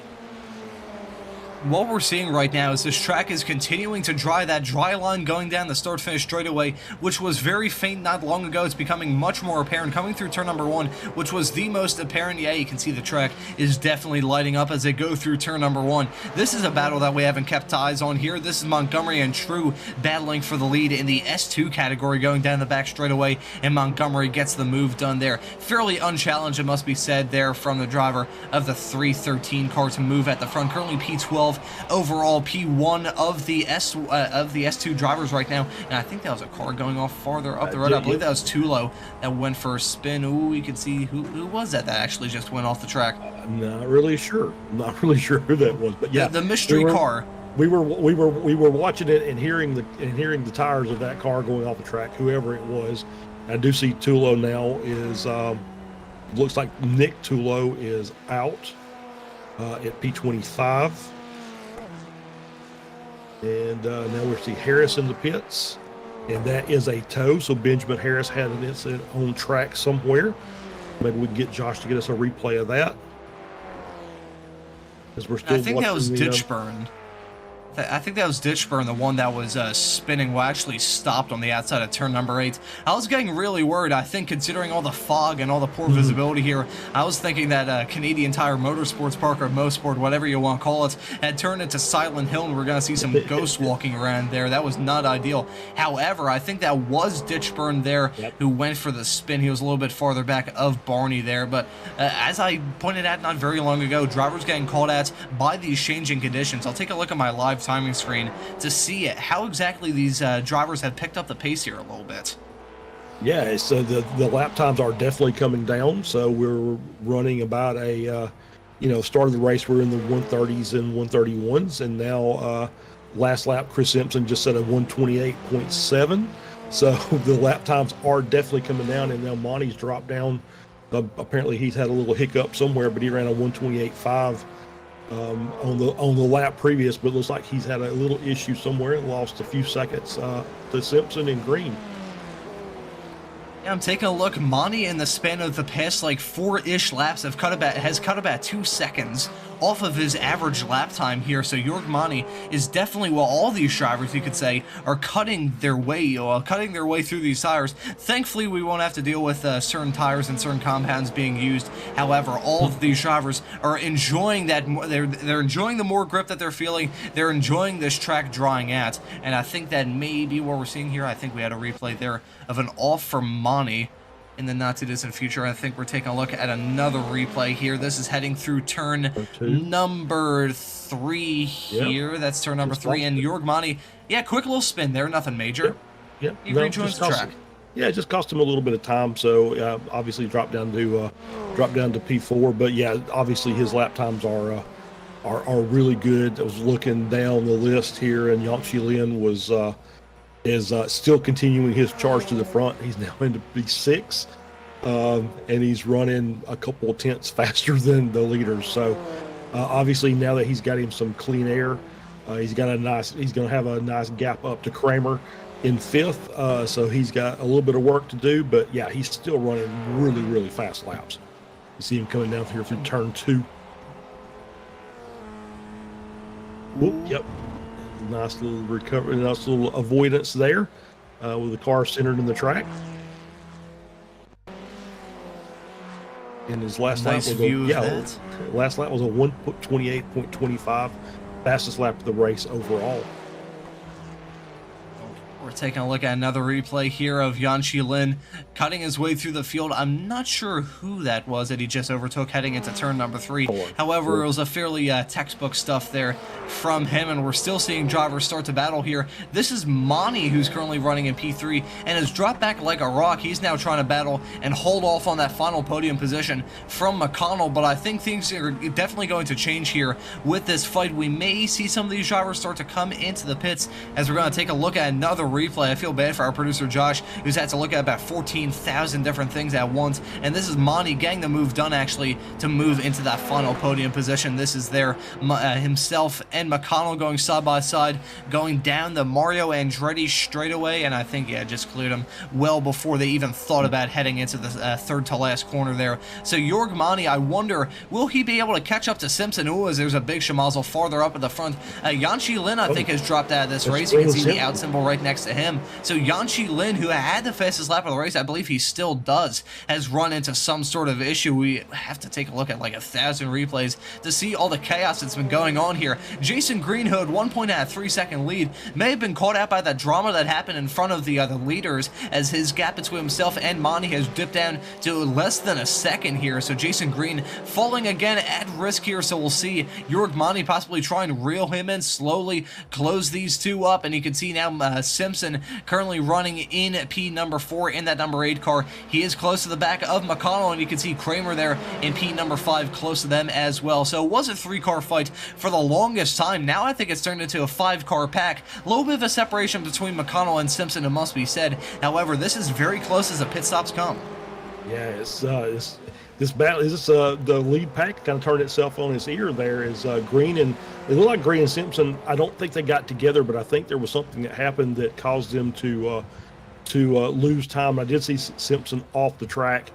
What we're seeing right now is this track is continuing to dry. That dry line going down the start-finish straightaway, which was very faint not long ago, it's becoming much more apparent coming through turn number 1, which was the most apparent. Yeah, you can see the track is definitely lighting up as they go through turn number 1. This is a battle that we haven't kept eyes on here. This is Montgomery and True battling for the lead in the S2 category, going down the back straightaway, and Montgomery gets the move done there. Fairly unchallenged, it must be said, there from the driver of the 313 car to move at the front. Currently P12. Overall P1 of the S2 drivers right now, and I think that was a car going off farther up the road. I believe that was Tulo that went for a spin. Ooh, you can see who was that actually just went off the track. Not really sure who that was, but yeah, the mystery car. We were watching it and hearing the tires of that car going off the track, whoever it was. I do see Tulo now is looks like Nick Tulo is out at P25. And now we see Harris in the pits, and that is a tow. So Benjamin Harris had an incident on track somewhere. Maybe we can get Josh to get us a replay of that. As we're still I think that was ditch burn. I think that was Ditchburn, the one that was spinning, well, actually stopped on the outside of turn number 8. I was getting really worried. I think considering all the fog and all the poor visibility here, I was thinking that Canadian Tire Motorsports Park or Mosport, whatever you want to call it, had turned into Silent Hill, and we're going to see some ghosts walking around there. That was not ideal. However, I think that was Ditchburn there who went for the spin. He was a little bit farther back of Barney there, but as I pointed out not very long ago, drivers getting called out by these changing conditions. I'll take a look at my live timing screen to see how exactly these drivers have picked up the pace here a little bit. Yeah, so the lap times are definitely coming down. So we're running about a, start of the race, we're in the 130s and 131s. And now last lap, Chris Simpson just set a 128.7. So the lap times are definitely coming down. And now Monty's dropped down. Apparently he's had a little hiccup somewhere, but he ran a 128.5 on the lap previous. But it looks like he's had a little issue somewhere and lost a few seconds to Simpson and Green. Yeah, I'm taking a look. Monty, in the span of the past like 4-ish laps, has cut about 2 seconds off of his average lap time here. So Jorg Monty is definitely, well, all these drivers, you could say, are cutting their way through these tires. Thankfully, we won't have to deal with certain tires and certain compounds being used. However, all of these drivers are enjoying that. They're enjoying the more grip that they're feeling. They're enjoying this track drying out, and I think that may be what we're seeing here. I think we had a replay there of an off for Monty in the not-too-distant future. I think we're taking a look at another replay here. This is heading through turn number 3 here. Yep. That's turn number 3, and Jorg Monty, yeah, quick little spin there, nothing major. Yep. He rejoins the track. Yeah, it just cost him a little bit of time, so obviously dropped down to P4. But yeah, obviously his lap times are really good. I was looking down the list here, and Yangshi Lin is still continuing his charge to the front. He's now into P6, and he's running a couple of tenths faster than the leaders. So obviously now that he's got him some clean air, he's going to have a nice gap up to Kramer in 5th. So he's got a little bit of work to do, but yeah, he's still running really, really fast laps. You see him coming down here through turn 2. Whoop, yep. Nice little recovery, nice little avoidance there with the car centered in the track. And his last lap was a 1:28.25, fastest lap of the race overall. We're taking a look at another replay here of Yangshi Lin cutting his way through the field. I'm not sure who that was that he just overtook heading into turn number 3. However, it was a fairly textbook stuff there from him, and we're still seeing drivers start to battle here. This is Monty, who's currently running in P3 and has dropped back like a rock. He's now trying to battle and hold off on that final podium position from McConnell, but I think things are definitely going to change here with this fight. We may see some of these drivers start to come into the pits as we're going to take a look at another replay. I feel bad for our producer Josh, who's had to look at about 14,000 different things at once, and this is Monty getting the move done actually to move into that final podium position. This is there himself and McConnell going side by side, going down the Mario Andretti straightaway, and I think just cleared him well before they even thought about heading into the third to last corner there. So Jorg Monty, I wonder, will he be able to catch up to Simpson? As there's a big Shamazel farther up at the front. Yangshi Lin, I think, has dropped out of this race. You can see the out symbol right next to him. So Yangshi Lin, who had the fastest lap of the race, I believe he still does, has run into some sort of issue. We have to take a look at like 1,000 replays to see all the chaos that's been going on here. Jason Green, who at one point had a 3-second lead, may have been caught out by that drama that happened in front of the other leaders, as his gap between himself and Monty has dipped down to less than a second here. So Jason Green falling again at risk here, so we'll see Jorg Monty possibly try and reel him in, slowly close these two up, and you can see now Simpson currently running in P number 4 in that number 8 car. He is close to the back of McConnell, and you can see Kramer there in P number 5 close to them as well. So it was a 3-car fight for the longest time. Now I think it's turned into a 5-car pack. A little bit of a separation between McConnell and Simpson, it must be said. However, this is very close as the pit stops come. Yeah, this battle is the lead pack kind of turned itself on its ear there. Is Green and it looked like Green and Simpson, I don't think they got together, but I think there was something that happened that caused them to lose time. I did see Simpson off the track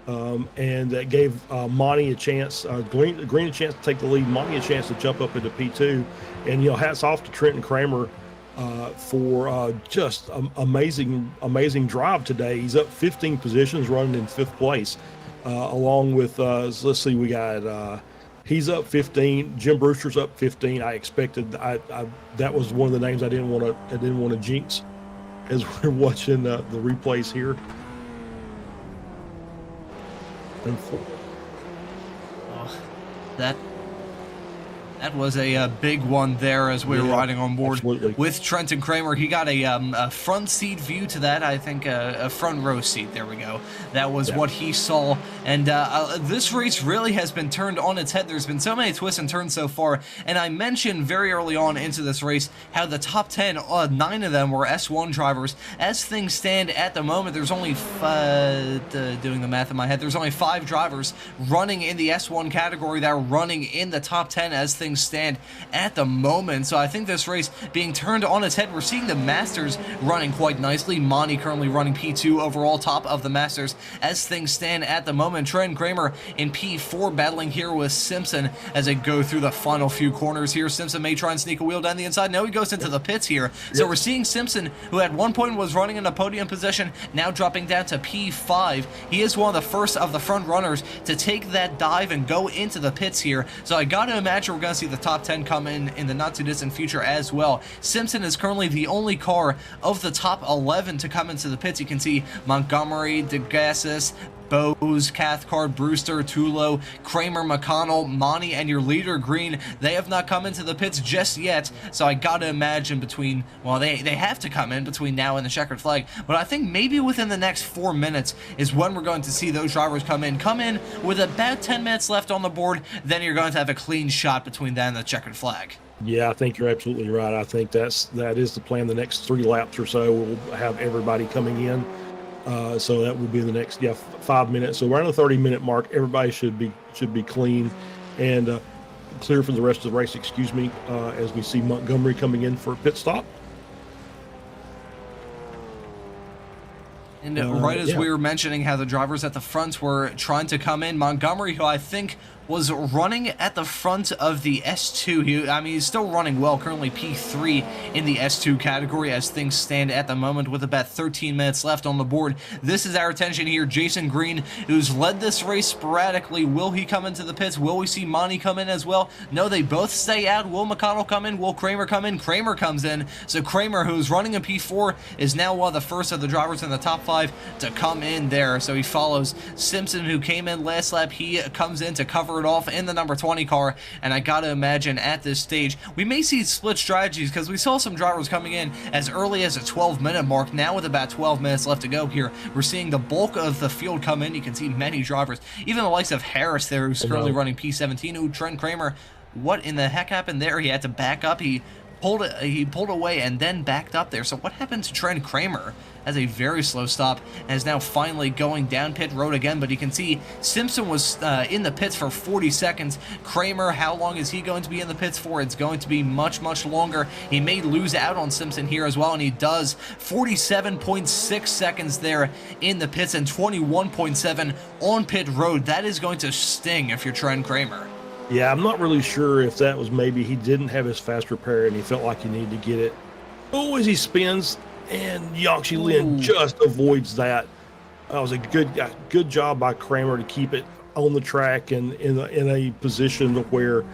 and that gave Monty a chance, Green a chance to take the lead, Monty a chance to jump up into P2. And, hats off to Trenton Kramer for just amazing drive today. He's up 15 positions, running in 5th place, along with, let's see, we got, he's up 15, Jim Brewster's up 15. I expected, that was one of the names I didn't want to jinx as we're watching the replays here. Oh, that was a big one there as we were riding on board with Trenton Kramer. He got a front seat view to that, I think a front row seat. There we go. That was what he saw. And this race really has been turned on its head. There's been so many twists and turns so far. And I mentioned very early on into this race how the top 10, 9 of them were S1 drivers. As things stand at the moment, there's only, doing the math in my head, there's only 5 drivers running in the S1 category that are running in the top 10 as things stand at the moment. So I think this race being turned on its head. We're seeing the Masters running quite nicely. Monty currently running P2 overall, top of the Masters as things stand at the moment. Trenton Kramer in P4 battling here with Simpson as they go through the final few corners here. Simpson may try and sneak a wheel down the inside. No, he goes into the pits here. So we're seeing Simpson, who at one point was running in a podium position, now dropping down to P5. He is one of the first of the front runners to take that dive and go into the pits here. So I gotta imagine we're gonna see the top 10 come in the not too distant future as well. Simpson is currently the only car of the top 11 to come into the pits. You can see Montgomery, DeGassis, Bose, Cathcart, Brewster, Tulo, Kramer, McConnell, Monty, and your leader Green. They have not come into the pits just yet, so I gotta imagine between, well, they have to come in between now and the checkered flag, but I think maybe within the next 4 minutes is when we're going to see those drivers come in with about 10 minutes left on the board. Then you're going to have a clean shot between that and the checkered flag. Yeah, I think you're absolutely right. I think that is the plan. The next 3 laps or so, we'll have everybody coming in. So that will be the next 5 minutes. So around the 30-minute mark, everybody should be clean and clear for the rest of the race. Excuse me, as we see Montgomery coming in for a pit stop. And right as we were mentioning how the drivers at the front were trying to come in, Montgomery, who I think was running at the front of the S2. He's still running well, currently P3 in the S2 category as things stand at the moment with about 13 minutes left on the board. This is our attention here. Jason Green, who's led this race sporadically. Will he come into the pits? Will we see Monty come in as well? No, they both stay out. Will McConnell come in? Will Kramer come in? Kramer comes in. So Kramer, who's running in P4, is now one of the first of the drivers in the top 5 to come in there. So he follows Simpson, who came in last lap. He comes in to cover it off in the number 20 car, and I gotta imagine at this stage we may see split strategies because we saw some drivers coming in as early as a 12-minute mark. Now with about 12 minutes left to go here, we're seeing the bulk of the field come in. You can see many drivers, even the likes of Harris there, who's currently running P17. Ooh, Trent Kramer, what in the heck happened there? He had to back up. He pulled away and then backed up there. So what happened to Trent Kramer? Has a very slow stop and is now finally going down pit road again, but you can see Simpson was in the pits for 40 seconds. Kramer, how long is he going to be in the pits for? It's going to be much, much longer. He may lose out on Simpson here as well, and he does. 47.6 seconds there in the pits and 21.7 on pit road. That is going to sting if you're Trent Kramer. Yeah, I'm not really sure if that was maybe he didn't have his fast repair and he felt like he needed to get it. Oh, as he spins, and Yaxi Lin just avoids that. That was a good job by Kramer to keep it on the track and in a position where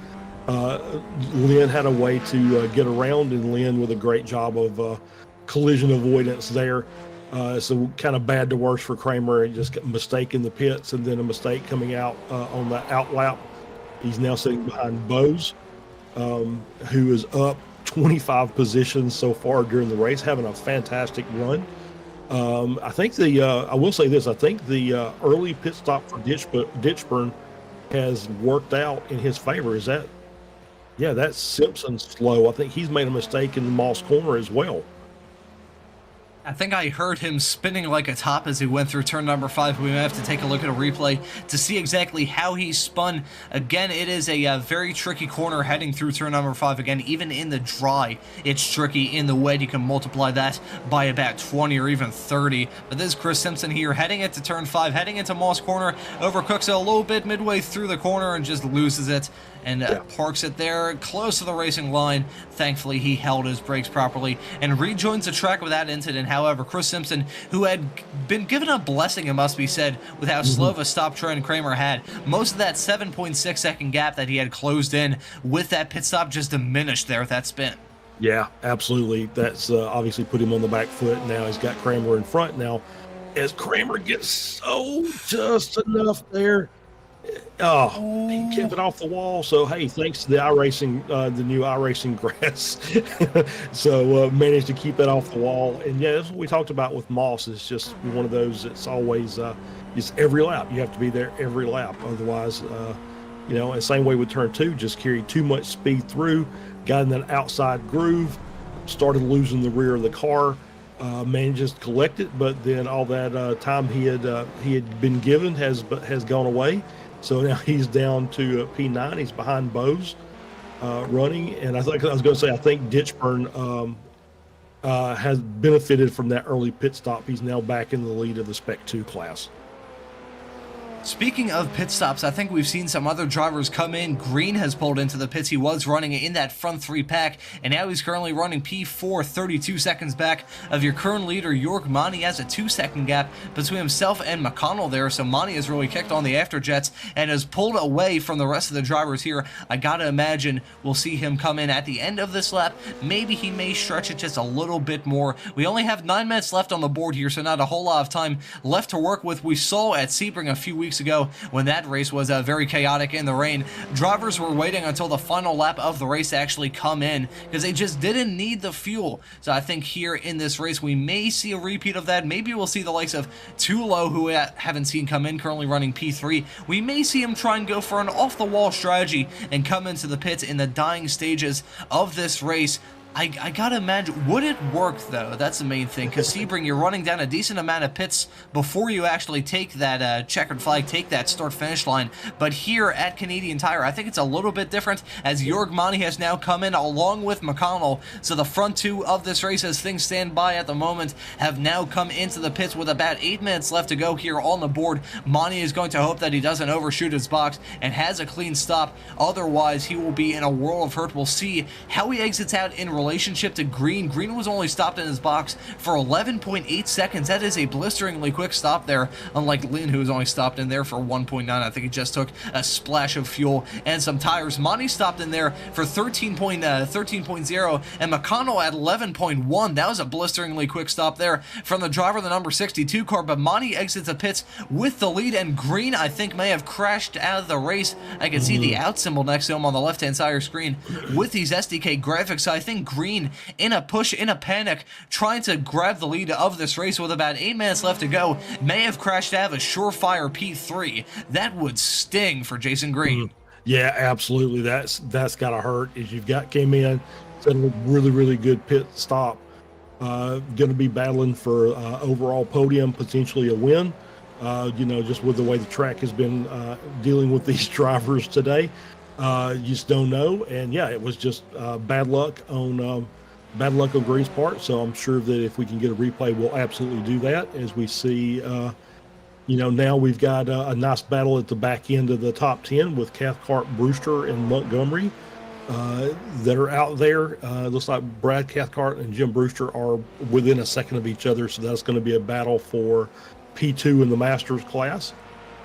Lin had a way to get around, and Lin with a great job of collision avoidance there. So kind of bad to worse for Kramer. He just got a mistake in the pits and then a mistake coming out on the out lap. He's now sitting behind Bose, who is up 25 positions so far during the race, having a fantastic run. I think I will say this, I think the early pit stop for Ditchburn has worked out in his favor. Is that, yeah, that's Simpson's slow. I think he's made a mistake in the Moss corner as well. I think I heard him spinning like a top as he went through turn number 5. We may have to take a look at a replay to see exactly how he spun. Again, it is a very tricky corner heading through turn number 5. Again, even in the dry, it's tricky. In the wet, you can multiply that by about 20 or even 30. But this is Chris Simpson here heading into turn 5, heading into Moss corner, overcooks it a little bit midway through the corner and just loses it. And parks it there close to the racing line. Thankfully, he held his brakes properly and rejoins the track without incident. However, Chris Simpson, who had been given a blessing, it must be said, with how slow of a stop trend Kramer had, most of that 7.6 second gap that he had closed in with that pit stop just diminished there with that spin. Yeah, absolutely. That's obviously put him on the back foot. Now he's got Kramer in front. Now, as Kramer gets so just enough there, he kept it off the wall. So, hey, thanks to the iRacing, the new iRacing grass. So, managed to keep it off the wall. And yeah, that's what we talked about with Moss. It's just one of those, it's always, it's every lap. You have to be there every lap. Otherwise, you know, and same way with turn 2, just carried too much speed through, got in that outside groove, started losing the rear of the car. Manages to collect it, but then all that time he had been given has gone away. So now he's down to P9. He's behind Bose running, and I was going to say I think Ditchburn has benefited from that early pit stop. He's now back in the lead of the Spec 2 class. Speaking of pit stops, I think we've seen some other drivers come in. Green has pulled into the pits. He was running in that front 3 pack, and now he's currently running P4, 32 seconds back of your current leader, York. Monty has a 2-second gap between himself and McConnell there, so Monty has really kicked on the afterjets and has pulled away from the rest of the drivers here. I gotta imagine we'll see him come in at the end of this lap. Maybe he may stretch it just a little bit more. We only have 9 minutes left on the board here, so not a whole lot of time left to work with. We saw at Sebring a few weeks ago when that race was very chaotic in the rain. Drivers were waiting until the final lap of the race to actually come in because they just didn't need the fuel. So I think here in this race we may see a repeat of that. Maybe we'll see the likes of Tulo, who we haven't seen come in, currently running P3. We may see him try and go for an off-the-wall strategy and come into the pits in the dying stages of this race. I gotta imagine, would it work though? That's the main thing, because Sebring, you're running down a decent amount of pits before you actually take that checkered flag, take that start-finish line. But here at Canadian Tire, I think it's a little bit different, as Jorg Monty has now come in along with McConnell. So the front 2 of this race, as things stand by at the moment, have now come into the pits with about 8 minutes left to go here on the board. Monty is going to hope that he doesn't overshoot his box and has a clean stop. Otherwise, he will be in a world of hurt. We'll see how he exits out in relationship to Green. Green was only stopped in his box for 11.8 seconds. That is a blisteringly quick stop there, unlike Lynn, who was only stopped in there for 1.9. I think he just took a splash of fuel and some tires. Monty stopped in there for 13.0, and McConnell at 11.1. That was a blisteringly quick stop there from the driver of the number 62 car, but Monty exits the pits with the lead, and Green, I think, may have crashed out of the race. I can see the out symbol next to him on the left-hand side of your screen with these SDK graphics. So I think Green, in a push, in a panic, trying to grab the lead of this race with about 8 minutes left to go, may have crashed out of a surefire P3. That would sting for Jason Green. Yeah, absolutely. That's gotta hurt. Is you've got came in, set a really good pit stop, going to be battling for overall podium, potentially a win. You know, just with the way the track has been dealing with these drivers today. You just don't know, and yeah, it was just bad luck on Green's part. So I'm sure that if we can get a replay, we'll absolutely do that. As we see, you know, now we've got a nice battle at the back end of the top 10 with Cathcart, Brewster, and Montgomery that are out there. Looks like Brad Cathcart and Jim Brewster are within a second of each other, so that's going to be a battle for P2 in the Masters class.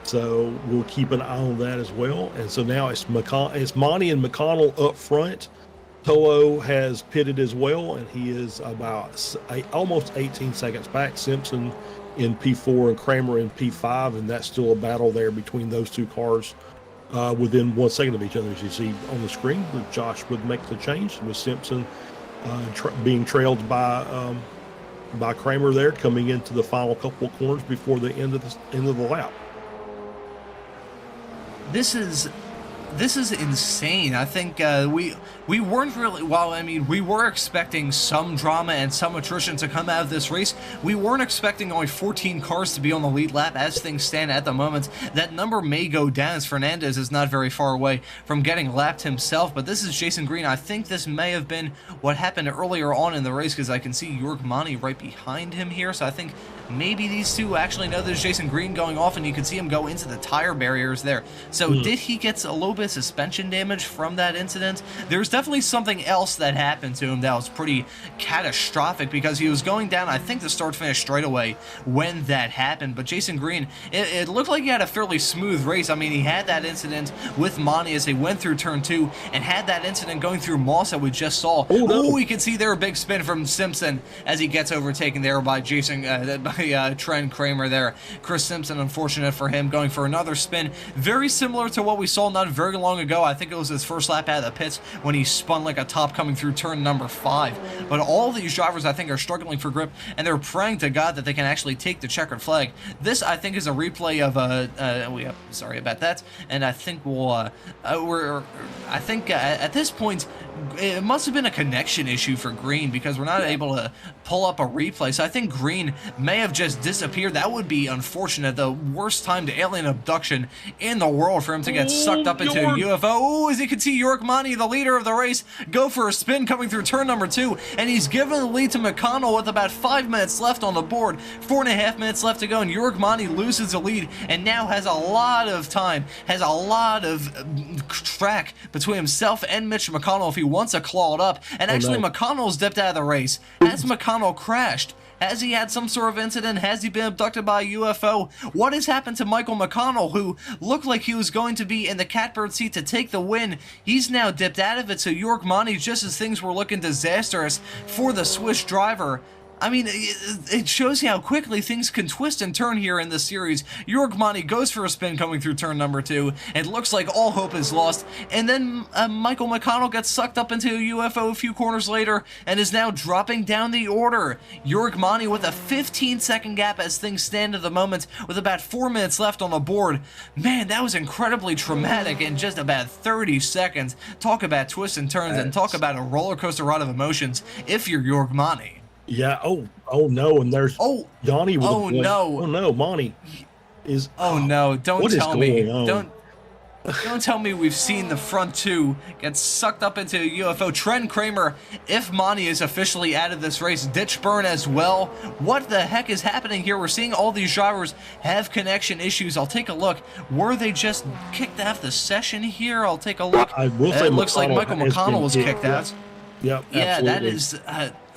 So we'll keep an eye on that as well. And so now it's Monty and McConnell up front. Toho has pitted as well, and he is about almost 18 seconds back. Simpson in P4 and Kramer in P5, and that's still a battle there between those two cars within 1 second of each other. As you see on the screen, Josh would make the change with Simpson being trailed by Kramer there, coming into the final couple of corners before the end of the lap. This is this is insane. I think we weren't really, well, I mean, we were expecting some drama and some attrition to come out of this race. We weren't expecting only 14 cars to be on the lead lap as things stand at the moment. That number may go down as Fernandez is not very far away from getting lapped himself, but this is Jason Green. I think this may have been what happened earlier on in the race because I can see Jörg Mani right behind him here, so I think maybe these two actually know there's Jason Green going off, and you can see him go into the tire barriers there. So did he get a little bit of suspension damage from that incident? There's definitely something else that happened to him that was pretty catastrophic because he was going down, I think, the start-finish straightaway when that happened. But Jason Green, it looked like he had a fairly smooth race. I mean, he had that incident with Mani as they went through turn 2 and had that incident going through Moss that we just saw. Oh, we can see there a big spin from Simpson as he gets overtaken there by Trent Kramer there. Chris Simpson, unfortunate for him, going for another spin. Very similar to what we saw not very long ago. I think it was his first lap out of the pits when he spun like a top coming through turn number 5. But all these drivers, I think, are struggling for grip, and they're praying to God that they can actually take the checkered flag. This, I think, is a replay of sorry about that. And I think at this point, it must have been a connection issue for Green because we're not able to pull up a replay. So I think Green may have just disappeared. That would be unfortunate. The worst time to alien abduction in the world for him to get sucked up into a UFO. Oh, as you can see, Jörg Mani, the leader of the race, go for a spin coming through turn number 2, and he's given the lead to McConnell with about 5 minutes left on the board. 4.5 minutes left to go, and Jörg Mani loses the lead and now has a lot of time, has a lot of track between himself and Mitch McConnell if he wants to claw it up. And actually, McConnell's dipped out of the race. Has McConnell crashed? Has he had some sort of incident? Has he been abducted by a UFO? What has happened to Michael McConnell, who looked like he was going to be in the catbird seat to take the win? He's now dipped out of it, so Jörg Mani, just as things were looking disastrous for the Swiss driver, I mean, it shows you how quickly things can twist and turn here in this series. Jörg Mani goes for a spin coming through turn number 2. It looks like all hope is lost. And then Michael McConnell gets sucked up into a UFO a few corners later and is now dropping down the order. Jörg Mani with a 15-second gap as things stand at the moment with about 4 minutes left on the board. Man, that was incredibly traumatic in just about 30 seconds. Talk about twists and turns and talk about a roller coaster ride of emotions if you're Jörg Mani. Yeah. Oh no. And there's Donnie. Oh no, Monty is. Oh no! Don't tell me. On? Don't tell me we've seen the front two get sucked up into a UFO. Trent Kramer, if Monty is officially out of this race, ditch burn as well. What the heck is happening here? We're seeing all these drivers have connection issues. I'll take a look. Were they just kicked out of the session here? I'll take a look. I will say it looks like Michael McConnell was kicked out. Yep. Yeah, absolutely. that is.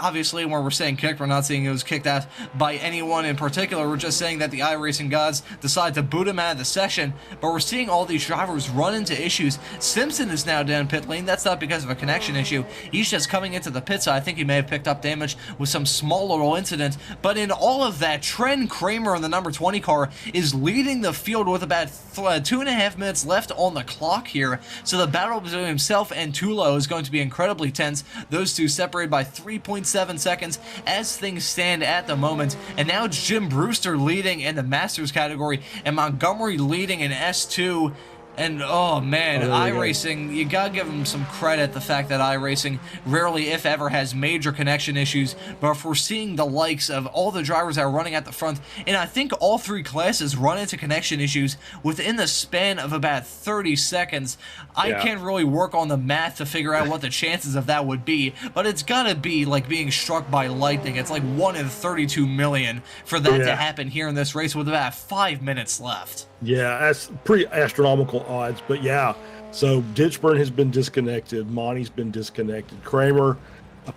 Obviously, when we're saying kicked, we're not saying it was kicked out by anyone in particular. We're just saying that the iRacing gods decided to boot him out of the session. But we're seeing all these drivers run into issues. Simpson is now down pit lane. That's not because of a connection issue. He's just coming into the pit, so I think he may have picked up damage with some small little incident. But in all of that, Trent Kramer in the number 20 car is leading the field with about 2.5 minutes left on the clock here. So the battle between himself and Tulo is going to be incredibly tense. Those two separated by 3.7 seconds as things stand at the moment. And now it's Jim Brewster leading in the Masters category and Montgomery leading in S2. And oh man, iRacing, you gotta give them some credit, the fact that iRacing rarely, if ever, has major connection issues. But if we're seeing the likes of all the drivers that are running at the front, and I think all three classes run into connection issues within the span of about 30 seconds, I can't really work on the math to figure out what the chances of that would be, but it's gotta be like being struck by lightning. It's like 1 in 32 million for that to happen here in this race with about 5 minutes left. Yeah, that's pretty astronomical odds, but yeah. So Ditchburn has been disconnected. Monty's been disconnected. Kramer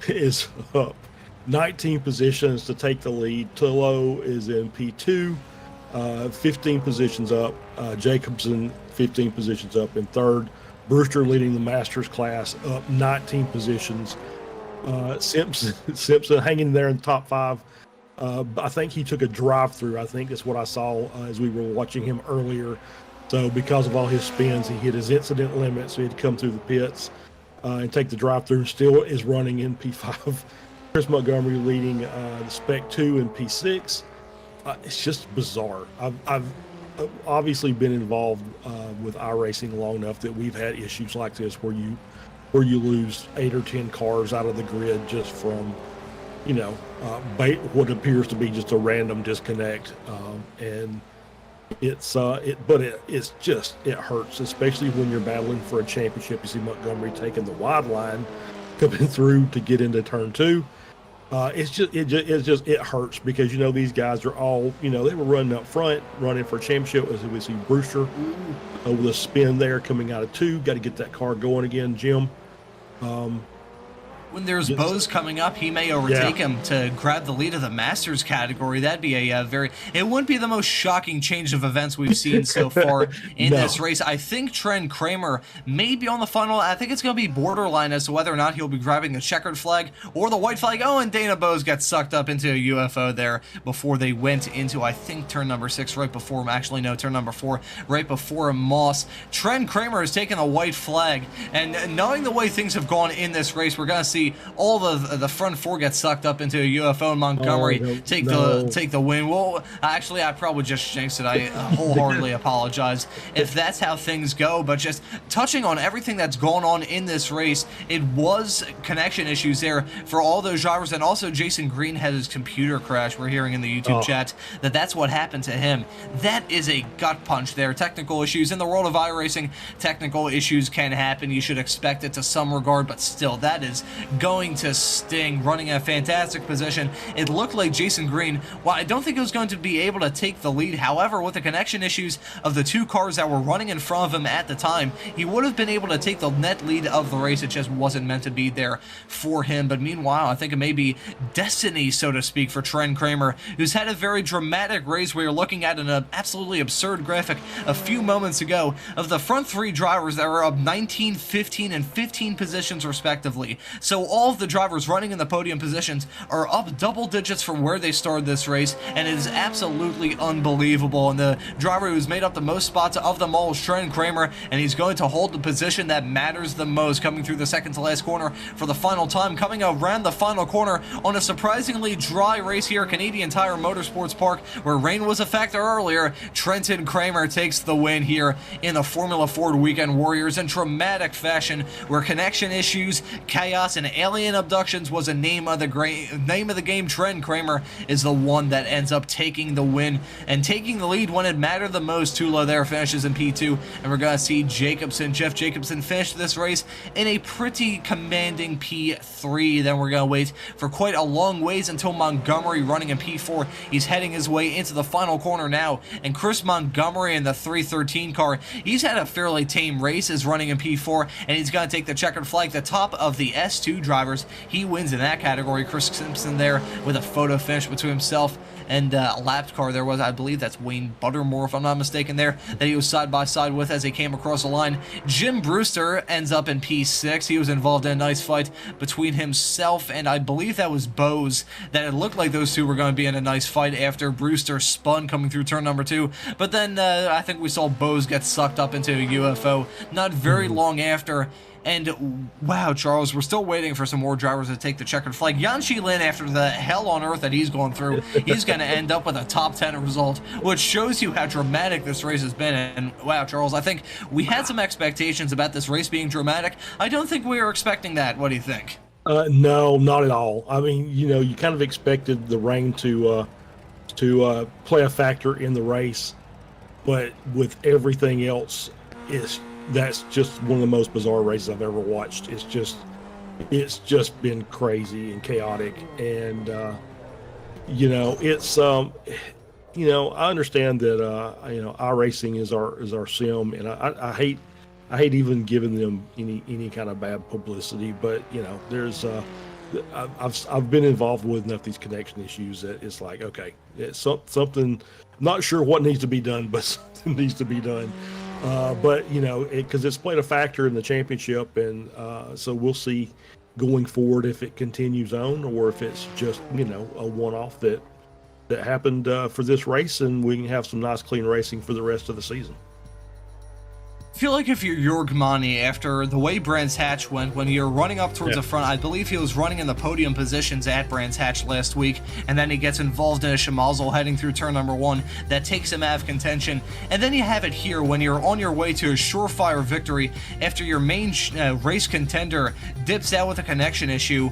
is up 19 positions to take the lead. Tullo is in P2, 15 positions up. Jacobson 15 positions up in third. Brewster leading the Masters class up 19 positions. Simpson hanging there in the top 5. I think he took a drive-through. I think that's what I saw as we were watching him earlier. So because of all his spins, he hit his incident limit, so he had to come through the pits and take the drive-through. Still is running in P5. Chris Montgomery leading the Spec 2 in P6. It's just bizarre. obviously been involved with iRacing long enough that we've had issues like this where you lose 8 or 10 cars out of the grid just from, what appears to be just a random disconnect, and it's it hurts, especially when you're battling for a championship. You see Montgomery taking the wide line, coming through to get into turn 2. It hurts because these guys are all they were running up front, running for a championship. As we see Brewster with a spin there coming out of 2, got to get that car going again, Jim. When there's Bose coming up, he may overtake him to grab the lead of the Masters category. That'd be it wouldn't be the most shocking change of events we've seen so far in this race. I think Trent Kramer may be on the funnel. I think it's going to be borderline as to whether or not he'll be grabbing the checkered flag or the white flag. Oh, and Dana Bose got sucked up into a UFO there before they went into, I think, turn number 6 right before, actually no, turn number 4 right before Moss. Trent Kramer has taken the white flag, and knowing the way things have gone in this race, we're going to see all the front 4 get sucked up into a UFO, and Montgomery take the win. Well, actually, I probably just jinxed it. I wholeheartedly apologize if that's how things go. But just touching on everything that's gone on in this race, it was connection issues there for all those drivers, and also Jason Green had his computer crash. We're hearing in the YouTube chat that's what happened to him. That is a gut punch there. Technical issues in the world of iRacing, technical issues can happen. You should expect it to some regard, but still, that is going to sting. Running a fantastic position. It looked like Jason Green, well, I don't think he was going to be able to take the lead. However, with the connection issues of the 2 cars that were running in front of him at the time, he would have been able to take the net lead of the race. It just wasn't meant to be there for him. But meanwhile, I think it may be destiny, so to speak, for Trent Kramer, who's had a very dramatic race. We are looking at an absolutely absurd graphic a few moments ago of the front 3 drivers that were up 19, 15, and 15 positions respectively. So all of the drivers running in the podium positions are up double digits from where they started this race, and it is absolutely unbelievable. And the driver who's made up the most spots of them all is Trent Kramer, and he's going to hold the position that matters the most, coming through the second to last corner for the final time, coming around the final corner on a surprisingly dry race here, Canadian Tire Motorsports Park, where rain was a factor earlier. Trenton Kramer takes the win here in the Formula Ford Weekend Warriors in dramatic fashion, where connection issues, chaos, and alien abductions was a name of the game. Trent Kramer is the one that ends up taking the win and taking the lead when it mattered the most. Tula there finishes in P2, and we're going to see Jeff Jacobson finish this race in a pretty commanding P3. Then we're going to wait for quite a long ways until Montgomery running in P4. He's heading his way into the final corner now, and Chris Montgomery in the 313 car, he's had a fairly tame race, is running in P4, and he's going to take the checkered flag. The top of the S2 drivers, he wins in that category. Chris Simpson there with a photo finish between himself and a lapped car. There was, I believe that's Wayne Buttermore, if I'm not mistaken, there that he was side by side with as they came across the line. Jim Brewster ends up in P6. He was involved in a nice fight between himself and I believe that was Bose, that it looked like those two were going to be in a nice fight after Brewster spun coming through turn number 2. But then I think we saw Bose get sucked up into a UFO not very long after. And wow, Charles, we're still waiting for some more drivers to take the checkered flag. Yanchi Lin, after the hell on earth that he's going through, he's going to end up with a top 10 result, which shows you how dramatic this race has been. And wow, Charles, I think we had some expectations about this race being dramatic. I don't think we were expecting that. What do you think? No, not at all. I mean, you kind of expected the rain to play a factor in the race, but with everything else, that's just one of the most bizarre races I've ever watched. It's just been crazy and chaotic, and I understand that iRacing is our sim, and I hate even giving them any kind of bad publicity, but there's I've been involved with enough of these connection issues that it's like, okay, it's something. I'm not sure what needs to be done, but something needs to be done. But because it's played a factor in the championship, and so we'll see going forward if it continues on or if it's just a one-off that happened for this race, and we can have some nice clean racing for the rest of the season. feel like if you're Jörg Mani, after the way Brands Hatch went, when you're running up towards the front, I believe he was running in the podium positions at Brands Hatch last week, and then he gets involved in a Schmozzle heading through turn number 1 that takes him out of contention. And then you have it here when you're on your way to a surefire victory after your main race contender dips out with a connection issue.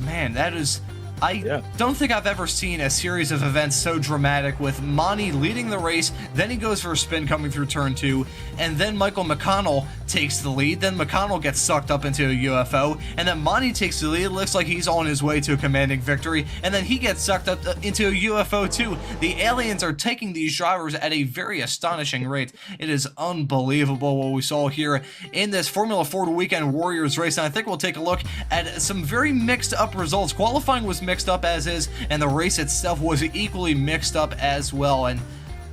Man, that is... I don't think I've ever seen a series of events so dramatic, with Mani leading the race, then he goes for a spin coming through turn 2, and then Michael McConnell takes the lead, then McConnell gets sucked up into a UFO, and then Mani takes the lead. It looks like he's on his way to a commanding victory, and then he gets sucked up into a UFO too. The aliens are taking these drivers at a very astonishing rate. It is unbelievable what we saw here in this Formula Ford Weekend Warriors race, and I think we'll take a look at some very mixed up results. Qualifying was mixed up as is, and the race itself was equally mixed up as well. And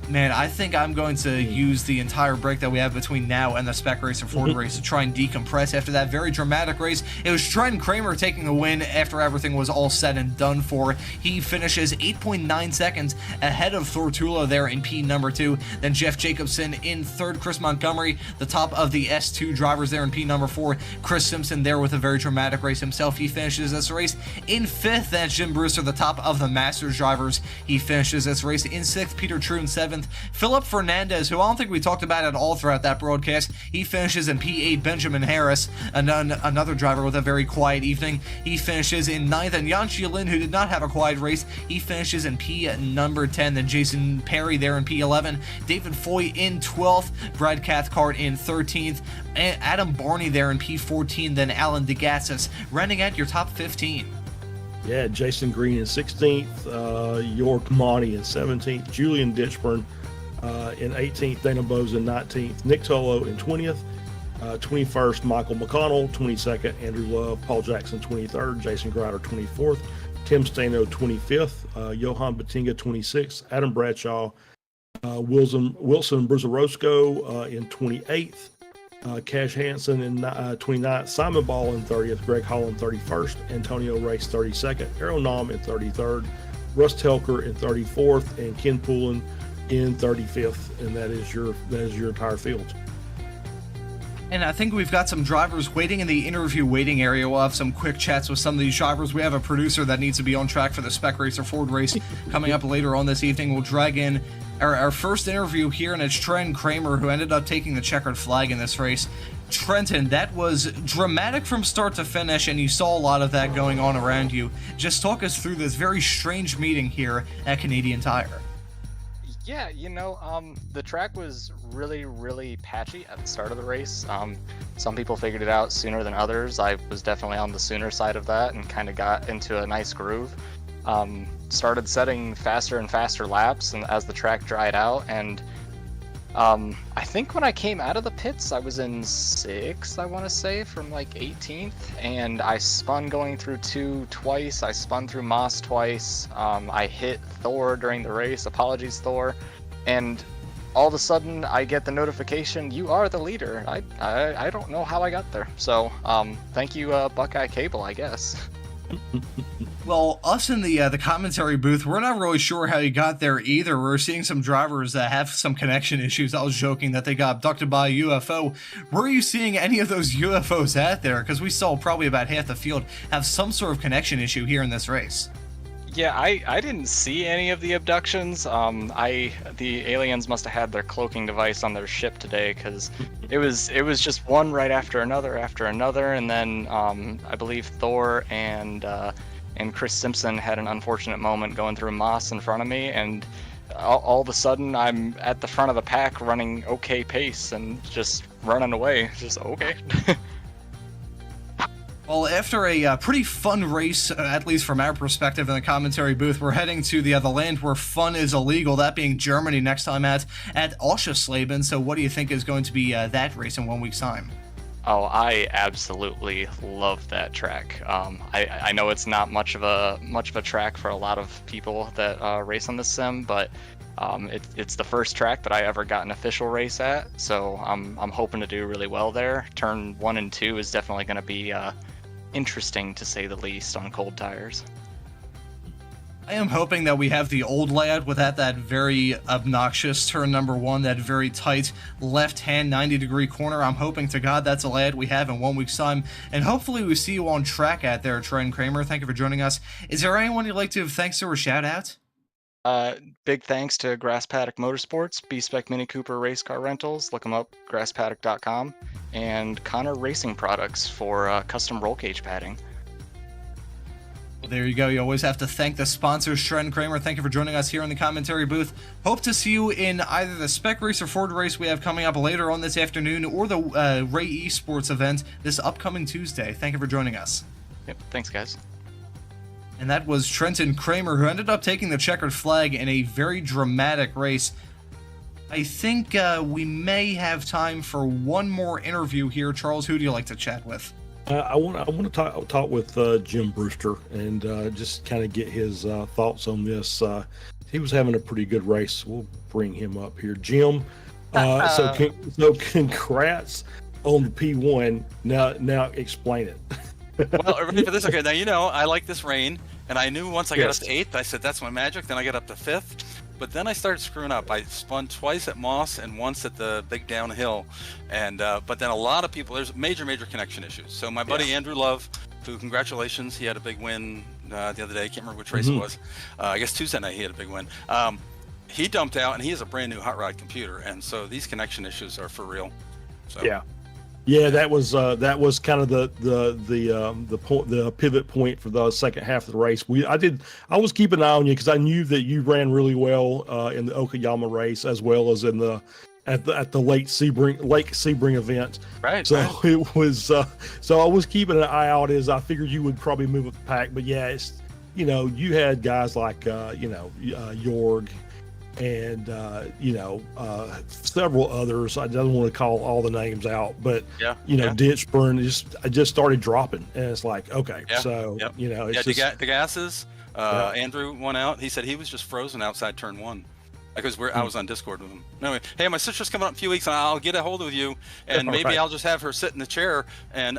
man, I think I'm going to use the entire break that we have between now and the Spec Racer Ford race to try and decompress after that very dramatic race. It was Trent Kramer taking the win after everything was all said and done for. He finishes 8.9 seconds ahead of Thortula there in P number 2. Then Jeff Jacobson in 3rd, Chris Montgomery, the top of the S2 drivers there in P number 4. Chris Simpson there with a very dramatic race himself. He finishes this race in 5th. That's Jim Brewster, the top of the Masters drivers. He finishes this race in 6th. Peter True in 7th. Philip Fernandez, who I don't think we talked about at all throughout that broadcast, he finishes in P8. Benjamin Harris, another driver with a very quiet evening, he finishes in 9th. And Jan Lin, who did not have a quiet race, he finishes in P number 10. Then Jason Perry there in P11. David Foy in 12th. Brad Cathcart in 13th. Adam Barney there in P14. Then Alan DeGassis, running at your top 15. Yeah, Jason Green in 16th, Jörg Mani in 17th, Julian Ditchburn in 18th, Dana Bose in 19th, Nick Tolo in 20th, 21st, Michael McConnell, 22nd, Andrew Love, Paul Jackson 23rd, Jason Grider 24th, Tim Stano 25th, Johan Batinga 26th, Adam Bradshaw, Wilson Bruzarosco in 28th, Cash Hansen in 29th, Simon Ball in 30th, Greg Holland 31st, Antonio Race 32nd, Errol Nam in 33rd, Russ Telker in 34th, and Ken Poulin in 35th, and that is your entire field. And I think we've got some drivers waiting in the interview waiting area. We'll have some quick chats with some of these drivers. We have a producer that needs to be on track for the Spec Racer Ford race coming up later on this evening. We'll drag in our first interview here, and it's Trent Kramer, who ended up taking the checkered flag in this race. Trenton, that was dramatic from start to finish, and you saw a lot of that going on around you. Just talk us through this very strange meeting here at Canadian Tire. Yeah, the track was really, really patchy at the start of the race. Some people figured it out sooner than others. I was definitely on the sooner side of that and kind of got into a nice groove. Started setting faster and faster laps and as the track dried out, and I think when I came out of the pits I was in 6th, I want to say, from like 18th, and I spun going through 2 twice. I spun through Moss twice. I hit Thor during the race, apologies Thor, and all of a sudden I get the notification, you are the leader. I don't know how I got there, so thank you Buckeye Cable, I guess. Well, us in the commentary booth, we're not really sure how he got there either. We're seeing some drivers that have some connection issues. I was joking that they got abducted by a UFO. Were you seeing any of those UFOs out there? Because we saw probably about half the field have some sort of connection issue here in this race. Yeah, I didn't see any of the abductions. The aliens must have had their cloaking device on their ship today, because it was just one right after another, and then I believe Thor and Chris Simpson had an unfortunate moment going through Moss in front of me, and all of a sudden I'm at the front of the pack running okay pace and just running away. Just okay. Well, after a pretty fun race, at least from our perspective in the commentary booth, we're heading to the land where fun is illegal, that being Germany next time at Oschersleben. So what do you think is going to be that race in 1 week's time? Oh, I absolutely love that track. I know it's not much of a track for a lot of people that race on the sim, but it's the first track that I ever got an official race at, so I'm hoping to do really well there. Turn 1 and 2 is definitely going to be interesting, to say the least, on cold tires. I am hoping that we have the old layout without that very obnoxious turn number 1, that very tight left-hand 90-degree corner. I'm hoping to God that's a layout we have in 1 week's time, and hopefully we see you on track out there, Trent Kramer. Thank you for joining us. Is there anyone you'd like to give thanks to or shout out? Big thanks to Grass Paddock Motorsports, B-Spec Mini Cooper Race Car Rentals, look them up, grasspaddock.com, and Connor Racing Products for custom roll cage padding. There you go. You always have to thank the sponsors. Trent Kramer, thank you for joining us here in the commentary booth. Hope to see you in either the Spec Race or Ford Race we have coming up later on this afternoon, or the Ray Esports event this upcoming Tuesday. Thank you for joining us. Yep, thanks guys. And that was Trenton Kramer, who ended up taking the checkered flag in a very dramatic race. I think we may have time for one more interview here. Charles, who do you like to chat with? I want to talk with Jim Brewster and just kind of get his thoughts on this. He was having a pretty good race. We'll bring him up here, Jim. So congrats on the P1. Now explain it. Well, ready for this? Okay, now I like this rain, and I knew once I got up to 8th, I said that's my magic. Then I got up to 5th, but then I started screwing up. I spun twice at Moss and once at the big downhill, and but then a lot of people, there's major connection issues. So my buddy Andrew Love, who, congratulations, he had a big win the other day. I can't remember which race it was. I guess Tuesday night he had a big win. He dumped out, and he has a brand new hot rod computer, and so these connection issues are for real. So Yeah, that was kind of the pivot point for the second half of the race. I was keeping an eye on you because I knew that you ran really well in the Okayama race, as well as in the at the Lake Sebring event. Right. So it was so I was keeping an eye out, as I figured you would probably move up the pack. But yeah, it's, you had guys like Jorg and several others. I don't want to call all the names out, but Ditchburn just started dropping, and it's like, okay, it's just the gases. Andrew went out. He said he was just frozen outside turn 1 because I was on Discord with him. Anyway, hey, my sister's coming up in a few weeks, and I'll get a hold of you, and maybe I'll just have her sit in the chair and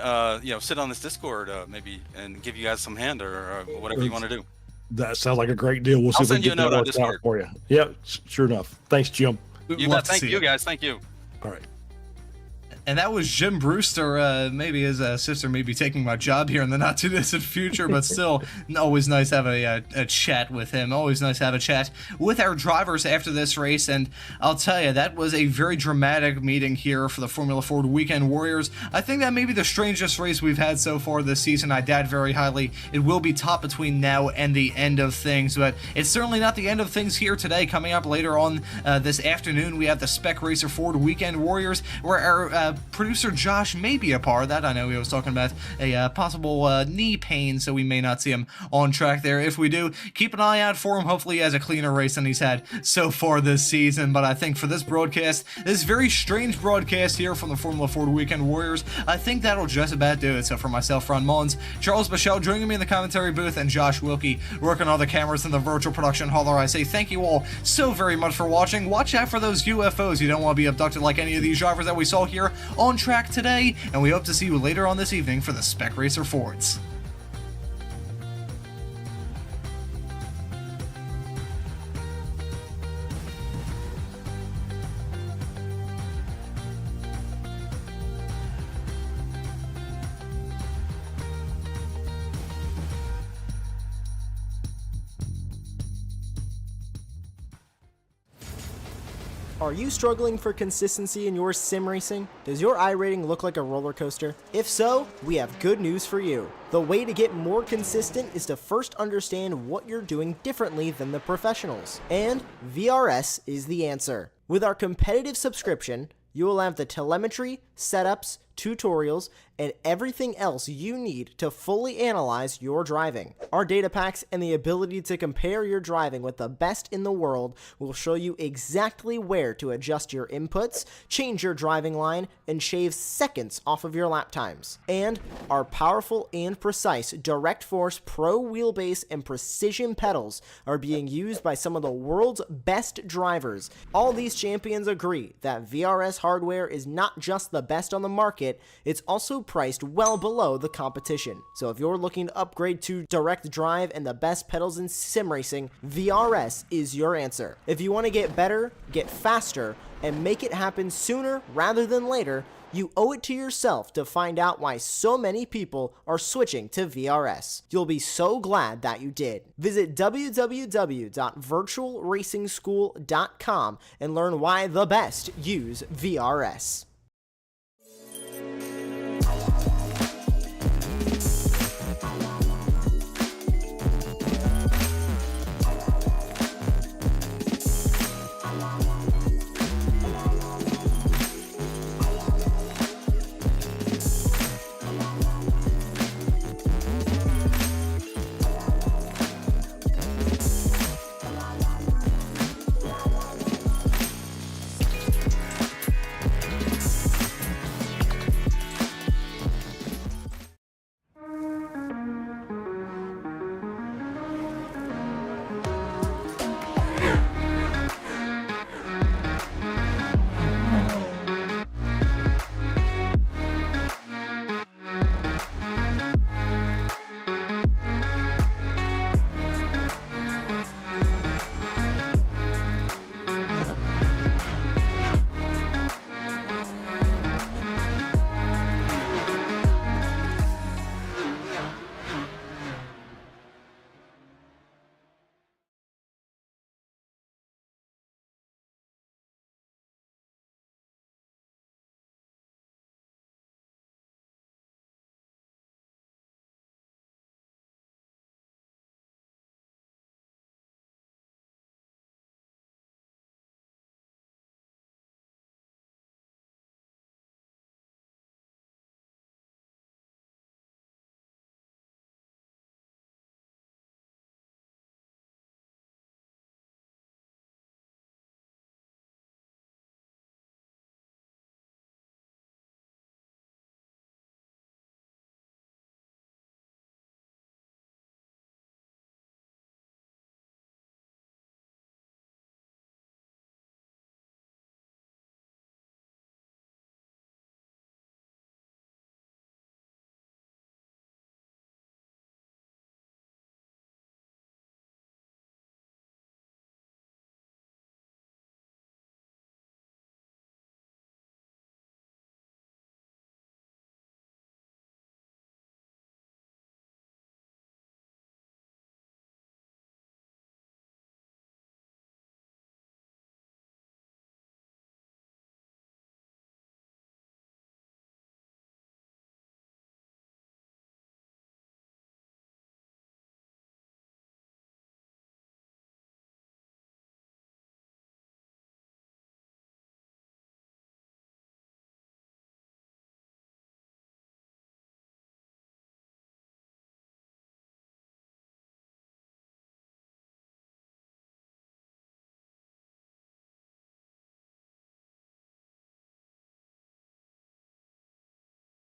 sit on this Discord maybe and give you guys some hand or whatever you want to do. That sounds like a great deal. We'll see if we can get that worked out for you. Yep, sure enough. Thanks, Jim. Thank you, guys. Thank you. All right. And that was Jim Brewster. Maybe his sister may be taking my job here in the not too distant future, but still, always nice to have a chat with him. Always nice to have a chat with our drivers after this race. And I'll tell you, that was a very dramatic meeting here for the Formula Ford Weekend Warriors. I think that may be the strangest race we've had so far this season. I doubt very highly it will be top between now and the end of things, but it's certainly not the end of things here today. Coming up later on this afternoon, we have the Spec Racer Ford Weekend Warriors, where our producer Josh may be a part of that. I know he was talking about a possible knee pain, so we may not see him on track there. If we do, keep an eye out for him. Hopefully he has a cleaner race than he's had so far this season. But I think for this broadcast, this very strange broadcast here from the Formula Ford Weekend Warriors, I think that'll just about do it. So for myself, Ron Mullins, Charles Michelle joining me in the commentary booth, and Josh Wilkie working all the cameras in the virtual production hall, I say thank you all so very much for watching. Watch out for those UFOs. You don't want to be abducted like any of these drivers that we saw here on track today, and we hope to see you later on this evening for the Spec Racer Fords. Are you struggling for consistency in your sim racing? Does your iRating look like a roller coaster? If so, we have good news for you. The way to get more consistent is to first understand what you're doing differently than the professionals. And VRS is the answer. With our competitive subscription, you will have the telemetry, setups, tutorials, and everything else you need to fully analyze your driving. Our data packs and the ability to compare your driving with the best in the world will show you exactly where to adjust your inputs, change your driving line, and shave seconds off of your lap times. And our powerful and precise Direct Force Pro wheelbase and precision pedals are being used by some of the world's best drivers. All these champions agree that VRS hardware is not just the best on the market, it, it's also priced well below the competition. So if you're looking to upgrade to direct drive and the best pedals in sim racing, VRS is your answer. If you want to get better, get faster, and make it happen sooner rather than later, you owe it to yourself to find out why so many people are switching to VRS. You'll be so glad that you did. Visit www.virtualracingschool.com and learn why the best use VRS.